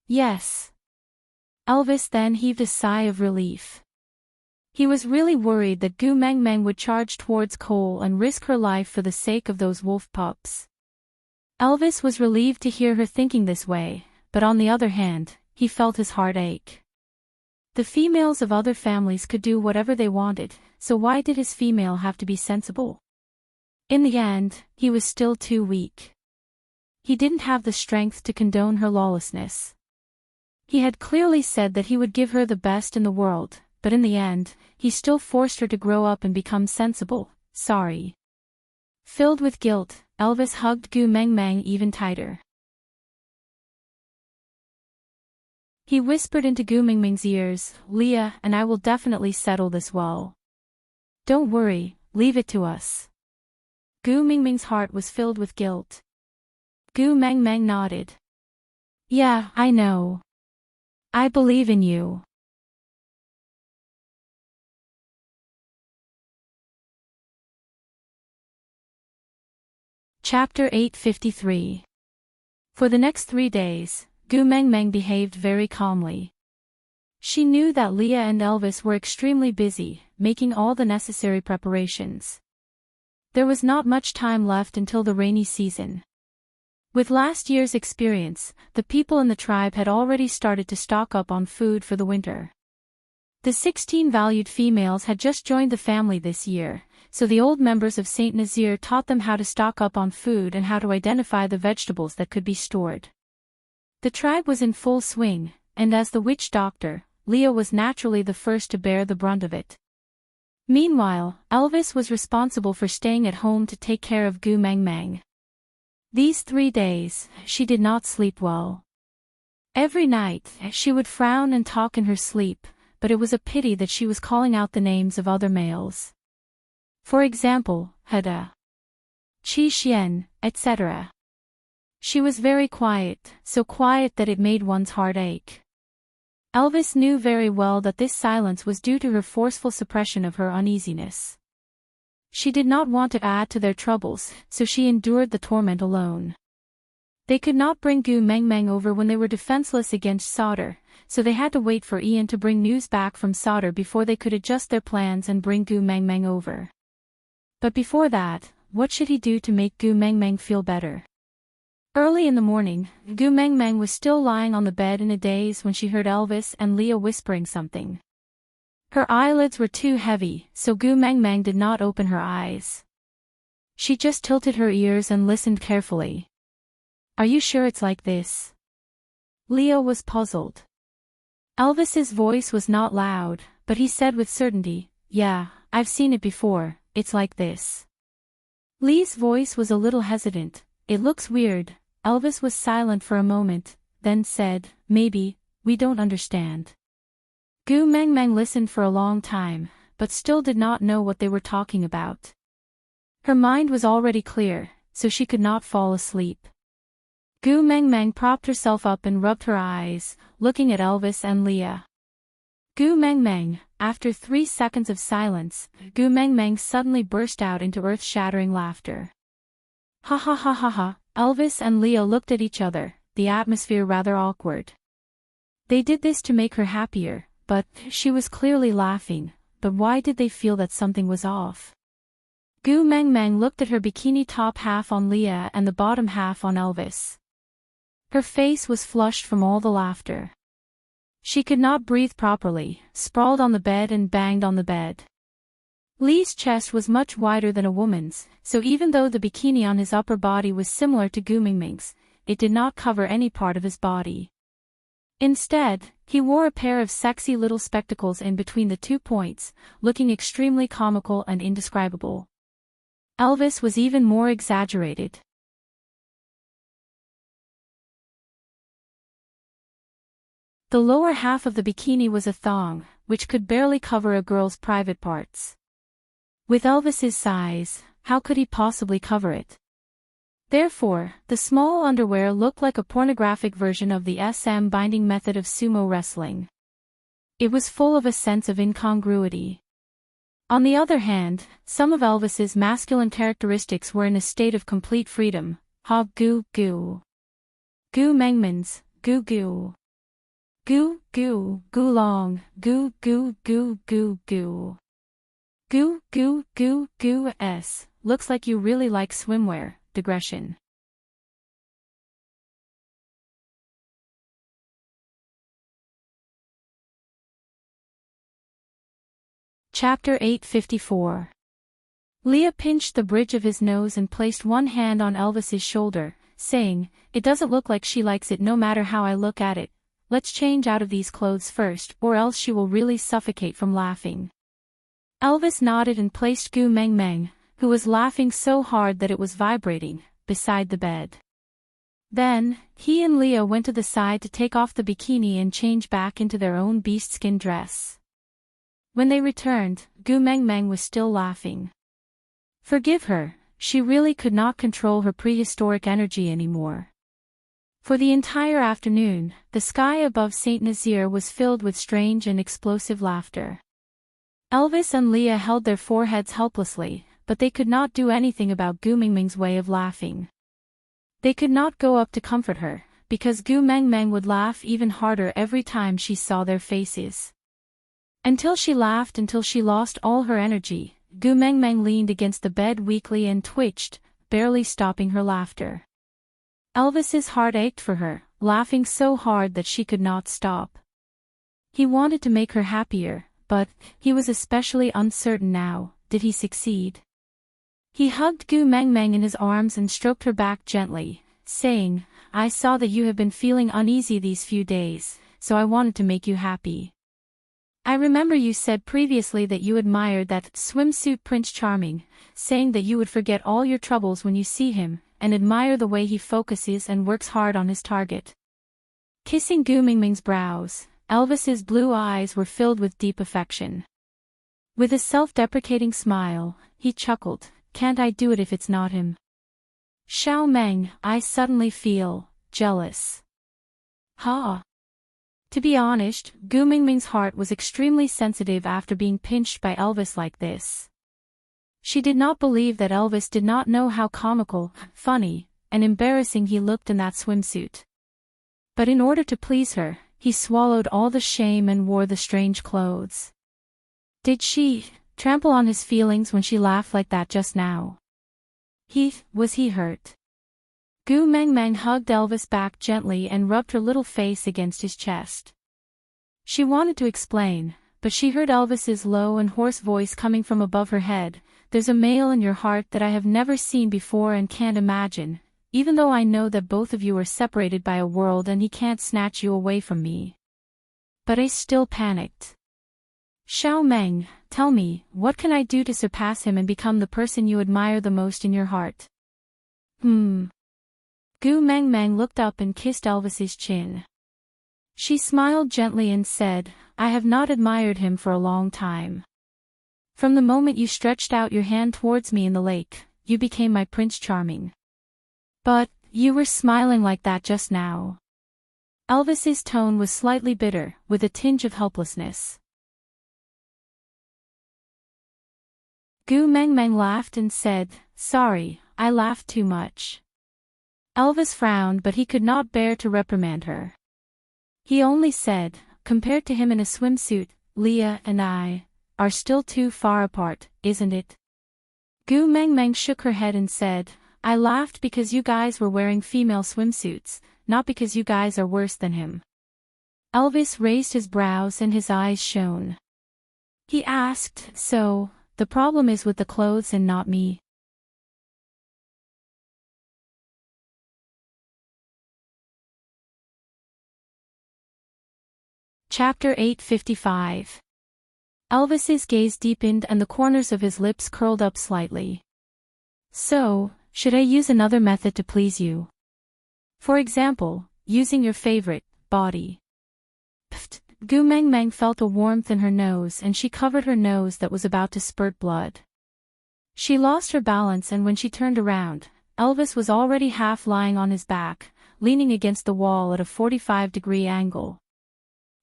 Yes. Elvis then heaved a sigh of relief. He was really worried that Gu Mengmeng would charge towards Cole and risk her life for the sake of those wolf pups. Elvis was relieved to hear her thinking this way, but on the other hand, he felt his heart ache. The females of other families could do whatever they wanted, so why did his female have to be sensible? In the end, he was still too weak. He didn't have the strength to condone her lawlessness. He had clearly said that he would give her the best in the world, but in the end, he still forced her to grow up and become sensible. Sorry. Filled with guilt, Elvis hugged Gu Mengmeng even tighter. He whispered into Gu Mengmeng's ears, Leah and I will definitely settle this well. Don't worry, leave it to us. Gu Mingming's heart was filled with guilt. Gu Mengmeng nodded. Yeah, I know. I believe in you. Chapter 853. For the next 3 days, Gu Mengmeng behaved very calmly. She knew that Leah and Elvis were extremely busy, making all the necessary preparations. There was not much time left until the rainy season. With last year's experience, the people in the tribe had already started to stock up on food for the winter. The 16 valued females had just joined the family this year, so the old members of Saint Nazir taught them how to stock up on food and how to identify the vegetables that could be stored. The tribe was in full swing, and as the witch doctor, Leah was naturally the first to bear the brunt of it. Meanwhile, Elvis was responsible for staying at home to take care of Gu Mengmeng. These 3 days, she did not sleep well. Every night, she would frown and talk in her sleep, but it was a pity that she was calling out the names of other males. For example, Hada, Qi Xian, etc. She was very quiet, so quiet that it made one's heart ache. Elvis knew very well that this silence was due to her forceful suppression of her uneasiness. She did not want to add to their troubles, so she endured the torment alone. They could not bring Gu Mengmeng over when they were defenseless against Sauter, so they had to wait for Ian to bring news back from Sauter before they could adjust their plans and bring Gu Mengmeng over. But before that, what should he do to make Gu Mengmeng feel better? Early in the morning, Gu Mengmeng was still lying on the bed in a daze when she heard Elvis and Leah whispering something. Her eyelids were too heavy, so Gu Mengmeng did not open her eyes. She just tilted her ears and listened carefully. Are you sure it's like this? Leah was puzzled. Elvis's voice was not loud, but he said with certainty, yeah, I've seen it before, it's like this. Lee's voice was a little hesitant. It looks weird. Elvis was silent for a moment, then said, maybe, we don't understand. Gu Mengmeng listened for a long time, but still did not know what they were talking about. Her mind was already clear, so she could not fall asleep. Gu Mengmeng propped herself up and rubbed her eyes, looking at Elvis and Leah. Gu Mengmeng, after 3 seconds of silence, Gu Mengmeng suddenly burst out into earth-shattering laughter. Ha ha ha ha ha. Elvis and Leah looked at each other, the atmosphere rather awkward. They did this to make her happier, but she was clearly laughing, but why did they feel that something was off? Gu Mengmeng looked at her bikini top half on Leah and the bottom half on Elvis. Her face was flushed from all the laughter. She could not breathe properly, sprawled on the bed and banged on the bed. Lee's chest was much wider than a woman's, so even though the bikini on his upper body was similar to Gu Mengmeng's, it did not cover any part of his body. Instead, he wore a pair of sexy little spectacles in between the 2 points, looking extremely comical and indescribable. Elvis was even more exaggerated. The lower half of the bikini was a thong, which could barely cover a girl's private parts. With Elvis's size, how could he possibly cover it? Therefore, the small underwear looked like a pornographic version of the SM binding method of sumo wrestling. It was full of a sense of incongruity. On the other hand, some of Elvis's masculine characteristics were in a state of complete freedom. Ha gu gu. Gu Mengmeng's, gu gu. Gu gu gu long, gu gu gu gu gu. Gu gu gu gu s. Looks like you really like swimwear. Digression. Chapter 854. Leah pinched the bridge of his nose and placed one hand on Elvis's shoulder, saying, "It doesn't look like she likes it no matter how I look at it. Let's change out of these clothes first, or else she will really suffocate from laughing." Elvis nodded and placed Gu Mengmeng, who was laughing so hard that it was vibrating, beside the bed. Then, he and Leah went to the side to take off the bikini and change back into their own beast-skin dress. When they returned, Gu Meng Meng was still laughing. Forgive her, she really could not control her prehistoric energy anymore. For the entire afternoon, the sky above Saint Nazaire was filled with strange and explosive laughter. Elvis and Leah held their foreheads helplessly, but they could not do anything about Gu Mengmeng's way of laughing. They could not go up to comfort her, because Gu Mengmeng would laugh even harder every time she saw their faces. Until she laughed until she lost all her energy, Gu Mengmeng leaned against the bed weakly and twitched, barely stopping her laughter. Elvis's heart ached for her, laughing so hard that she could not stop. He wanted to make her happier, but he was especially uncertain now. Did he succeed? He hugged Gu Mengmeng in his arms and stroked her back gently, saying, I saw that you have been feeling uneasy these few days, so I wanted to make you happy. I remember you said previously that you admired that swimsuit Prince Charming, saying that you would forget all your troubles when you see him, and admire the way he focuses and works hard on his target. Kissing Gu Mengmeng's brows, Elvis's blue eyes were filled with deep affection. With a self-deprecating smile, he chuckled, can't I do it if it's not him? Xiao Meng, I suddenly feel jealous. Ha! To be honest, Gu Mengmeng's heart was extremely sensitive after being pinched by Elvis like this. She did not believe that Elvis did not know how comical, funny, and embarrassing he looked in that swimsuit. But in order to please her, he swallowed all the shame and wore the strange clothes. Did she trample on his feelings when she laughed like that just now? Was he hurt? Gu Mengmeng hugged Elvis back gently and rubbed her little face against his chest. She wanted to explain, but she heard Elvis's low and hoarse voice coming from above her head. There's a male in your heart that I have never seen before and can't imagine, even though I know that both of you are separated by a world and he can't snatch you away from me. But I still panicked. Xiao Meng, tell me, what can I do to surpass him and become the person you admire the most in your heart? Gu Mengmeng looked up and kissed Elvis's chin. She smiled gently and said, I have not admired him for a long time. From the moment you stretched out your hand towards me in the lake, you became my Prince Charming. But, you were smiling like that just now. Elvis's tone was slightly bitter, with a tinge of helplessness. Gu Mengmeng laughed and said, sorry, I laughed too much. Elvis frowned but he could not bear to reprimand her. He only said, compared to him in a swimsuit, Leah and I are still too far apart, isn't it? Gu Mengmeng shook her head and said, I laughed because you guys were wearing female swimsuits, not because you guys are worse than him. Elvis raised his brows and his eyes shone. He asked, so, the problem is with the clothes and not me? Chapter 855. Elvis's gaze deepened and the corners of his lips curled up slightly. So, should I use another method to please you? For example, using your favorite body. Pfft. Gu Mengmeng felt a warmth in her nose and she covered her nose that was about to spurt blood. She lost her balance and when she turned around, Elvis was already half lying on his back, leaning against the wall at a 45-degree angle.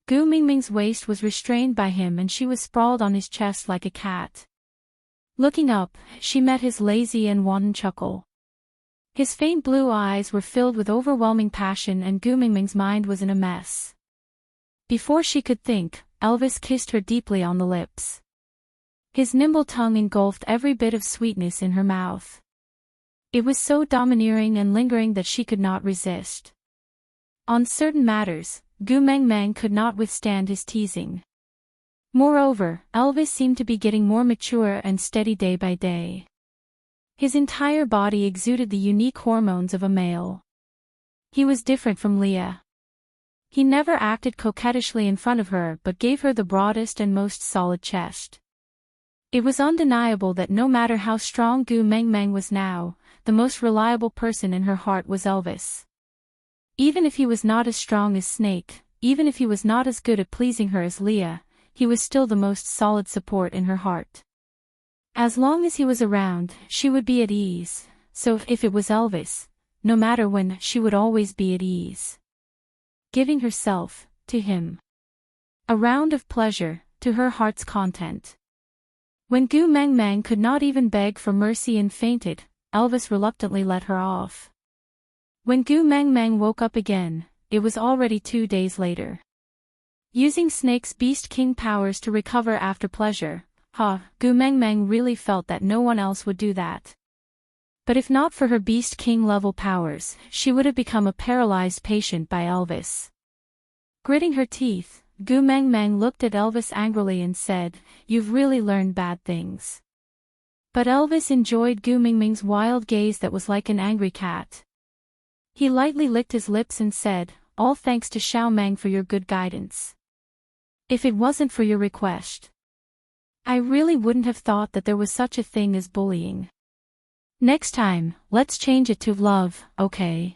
Gu Mengmeng's waist was restrained by him and she was sprawled on his chest like a cat. Looking up, she met his lazy and wanton chuckle. His faint blue eyes were filled with overwhelming passion and Gu Mengmeng's mind was in a mess. Before she could think, Elvis kissed her deeply on the lips. His nimble tongue engulfed every bit of sweetness in her mouth. It was so domineering and lingering that she could not resist. On certain matters, Gu Mengmeng could not withstand his teasing. Moreover, Elvis seemed to be getting more mature and steady day by day. His entire body exuded the unique hormones of a male. He was different from Leah. He never acted coquettishly in front of her but gave her the broadest and most solid chest. It was undeniable that no matter how strong Gu Mengmeng was now, the most reliable person in her heart was Elvis. Even if he was not as strong as Snake, even if he was not as good at pleasing her as Leah, he was still the most solid support in her heart. As long as he was around, she would be at ease, so if it was Elvis, no matter when, she would always be at ease. Giving herself to him. A round of pleasure, to her heart's content. When Gu Meng Meng could not even beg for mercy and fainted, Elvis reluctantly let her off. When Gu Meng Meng woke up again, it was already 2 days later. Using Snake's Beast King powers to recover after pleasure, Gu Meng Meng really felt that no one else would do that. But if not for her Beast King level powers, she would have become a paralyzed patient by Elvis. Gritting her teeth, Gu Meng Meng looked at Elvis angrily and said, "You've really learned bad things." But Elvis enjoyed Gu Meng Meng's wild gaze that was like an angry cat. He lightly licked his lips and said, "All thanks to Xiao Meng for your good guidance. If it wasn't for your request, I really wouldn't have thought that there was such a thing as bullying. Next time, let's change it to love, okay?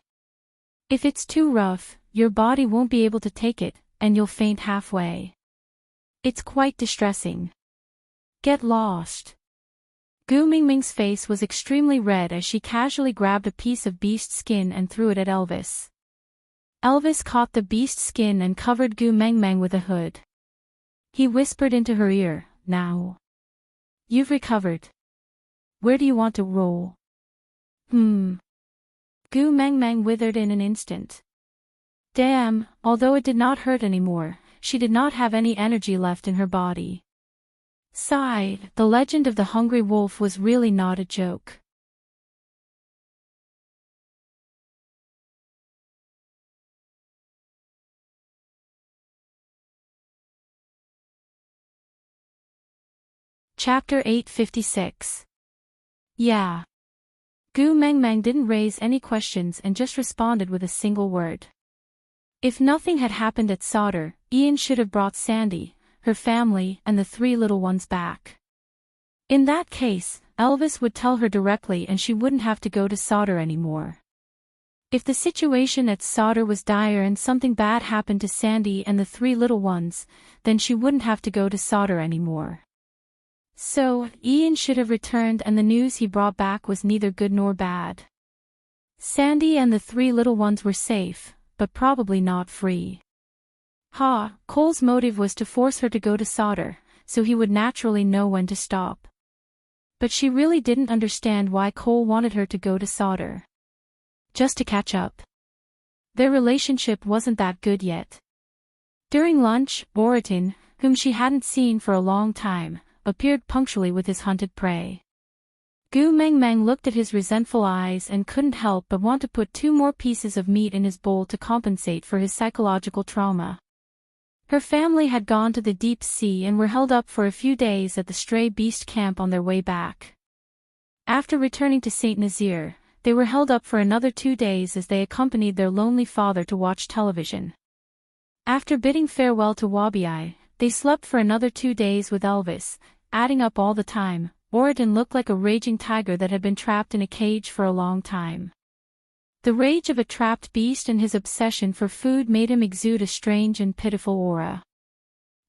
If it's too rough, your body won't be able to take it, and you'll faint halfway. It's quite distressing. Get lost." Gu Mingming's face was extremely red as she casually grabbed a piece of beast skin and threw it at Elvis. Elvis caught the beast skin and covered Gu Mengmeng with a hood. He whispered into her ear, "Now you've recovered. Where do you want to roll?" Gu Mengmeng withered in an instant. Damn, although it did not hurt anymore, she did not have any energy left in her body. Sighed, the legend of the hungry wolf was really not a joke. Chapter 856. Yeah. Gu Mengmeng didn't raise any questions and just responded with a single word. If nothing had happened at Sauter, Ian should have brought Sandy, her family, and the 3 little ones back. In that case, Elvis would tell her directly and she wouldn't have to go to Sauter anymore. If the situation at Sauter was dire and something bad happened to Sandy and the 3 little ones, then she wouldn't have to go to Sauter anymore. So, Ian should have returned and the news he brought back was neither good nor bad. Sandy and the 3 little ones were safe, but probably not free. Cole's motive was to force her to go to Sauter, so he would naturally know when to stop. But she really didn't understand why Cole wanted her to go to Sauter. Just to catch up. Their relationship wasn't that good yet. During lunch, Oriton, whom she hadn't seen for a long time, appeared punctually with his hunted prey. Gu Mengmeng looked at his resentful eyes and couldn't help but want to put 2 more pieces of meat in his bowl to compensate for his psychological trauma. Her family had gone to the deep sea and were held up for a few days at the stray beast camp on their way back. After returning to Saint Nazaire, they were held up for another 2 days as they accompanied their lonely father to watch television. After bidding farewell to Wabi, they slept for another 2 days with Elvis. Adding up all the time, Oriton looked like a raging tiger that had been trapped in a cage for a long time. The rage of a trapped beast and his obsession for food made him exude a strange and pitiful aura.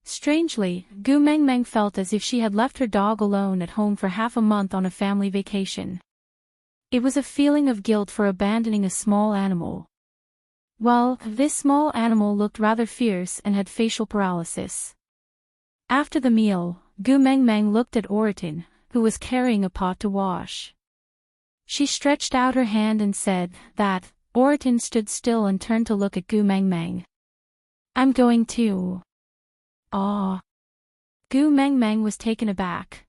Strangely, Gu Mengmeng felt as if she had left her dog alone at home for half a month on a family vacation. It was a feeling of guilt for abandoning a small animal. Well, this small animal looked rather fierce and had facial paralysis. After the meal, Gu Mengmeng looked at Oriton, who was carrying a pot to wash. She stretched out her hand and said that. Oriton stood still and turned to look at Gu Mengmeng. "I'm going to." "Aw." Gu Mengmeng was taken aback.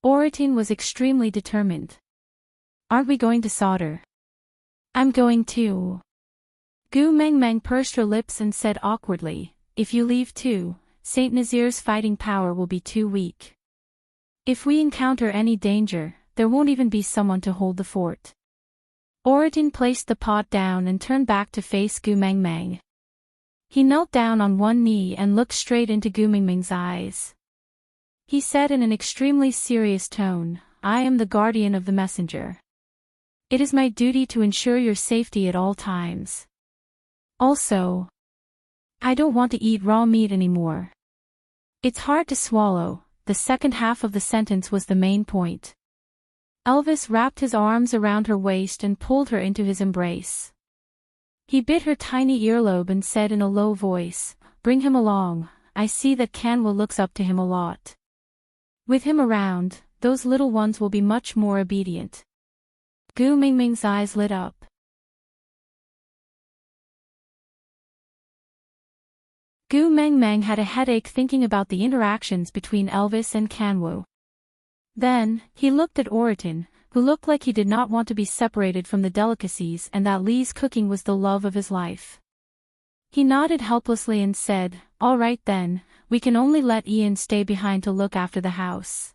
Oriton was extremely determined. "Aren't we going to Sauter?" "I'm going to." Gu Mengmeng pursed her lips and said awkwardly, "If you leave too, Saint Nazaire's fighting power will be too weak. If we encounter any danger, there won't even be someone to hold the fort." Oriton placed the pot down and turned back to face Gu Mengmeng. He knelt down on one knee and looked straight into Gu Mengmeng's eyes. He said in an extremely serious tone, "I am the guardian of the messenger. It is my duty to ensure your safety at all times. Also, I don't want to eat raw meat anymore. It's hard to swallow. The second half of the sentence was the main point. Elvis wrapped his arms around her waist and pulled her into his embrace. He bit her tiny earlobe and said in a low voice, "Bring him along, I see that Kanwa looks up to him a lot. With him around, those little ones will be much more obedient." Gu Mingming's eyes lit up. Gu Mengmeng had a headache thinking about the interactions between Elvis and Kanwu. Then, he looked at Oriton, who looked like he did not want to be separated from the delicacies and that Li's cooking was the love of his life. He nodded helplessly and said, "All right then, we can only let Ian stay behind to look after the house."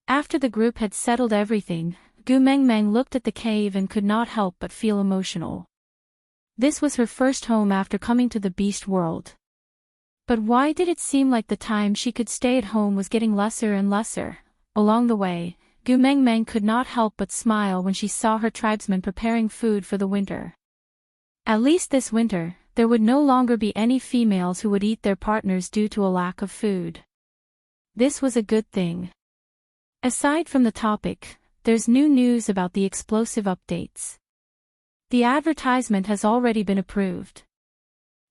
After the group had settled everything, Gu Mengmeng looked at the cave and could not help but feel emotional. This was her first home after coming to the beast world. But why did it seem like the time she could stay at home was getting lesser and lesser? Along the way, Gu Mengmeng could not help but smile when she saw her tribesmen preparing food for the winter. At least this winter, there would no longer be any females who would eat their partners due to a lack of food. This was a good thing. Aside from the topic, there's new news about the explosive updates. The advertisement has already been approved.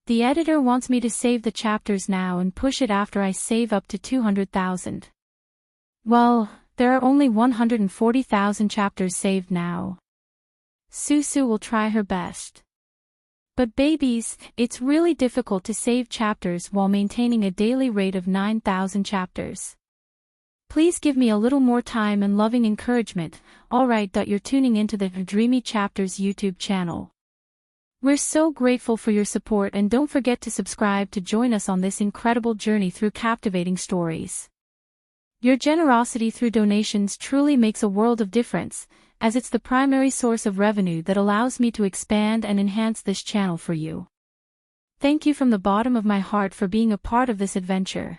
The editor wants me to save the chapters now and push it after I save up to 200,000. Well, there are only 140,000 chapters saved now. Susu will try her best. But babies, it's really difficult to save chapters while maintaining a daily rate of 9,000 chapters. Please give me a little more time and loving encouragement. Alright, that you're tuning into the Dreamy Chapters YouTube channel. We're so grateful for your support, and don't forget to subscribe to join us on this incredible journey through captivating stories. Your generosity through donations truly makes a world of difference, as it's the primary source of revenue that allows me to expand and enhance this channel for you. Thank you from the bottom of my heart for being a part of this adventure.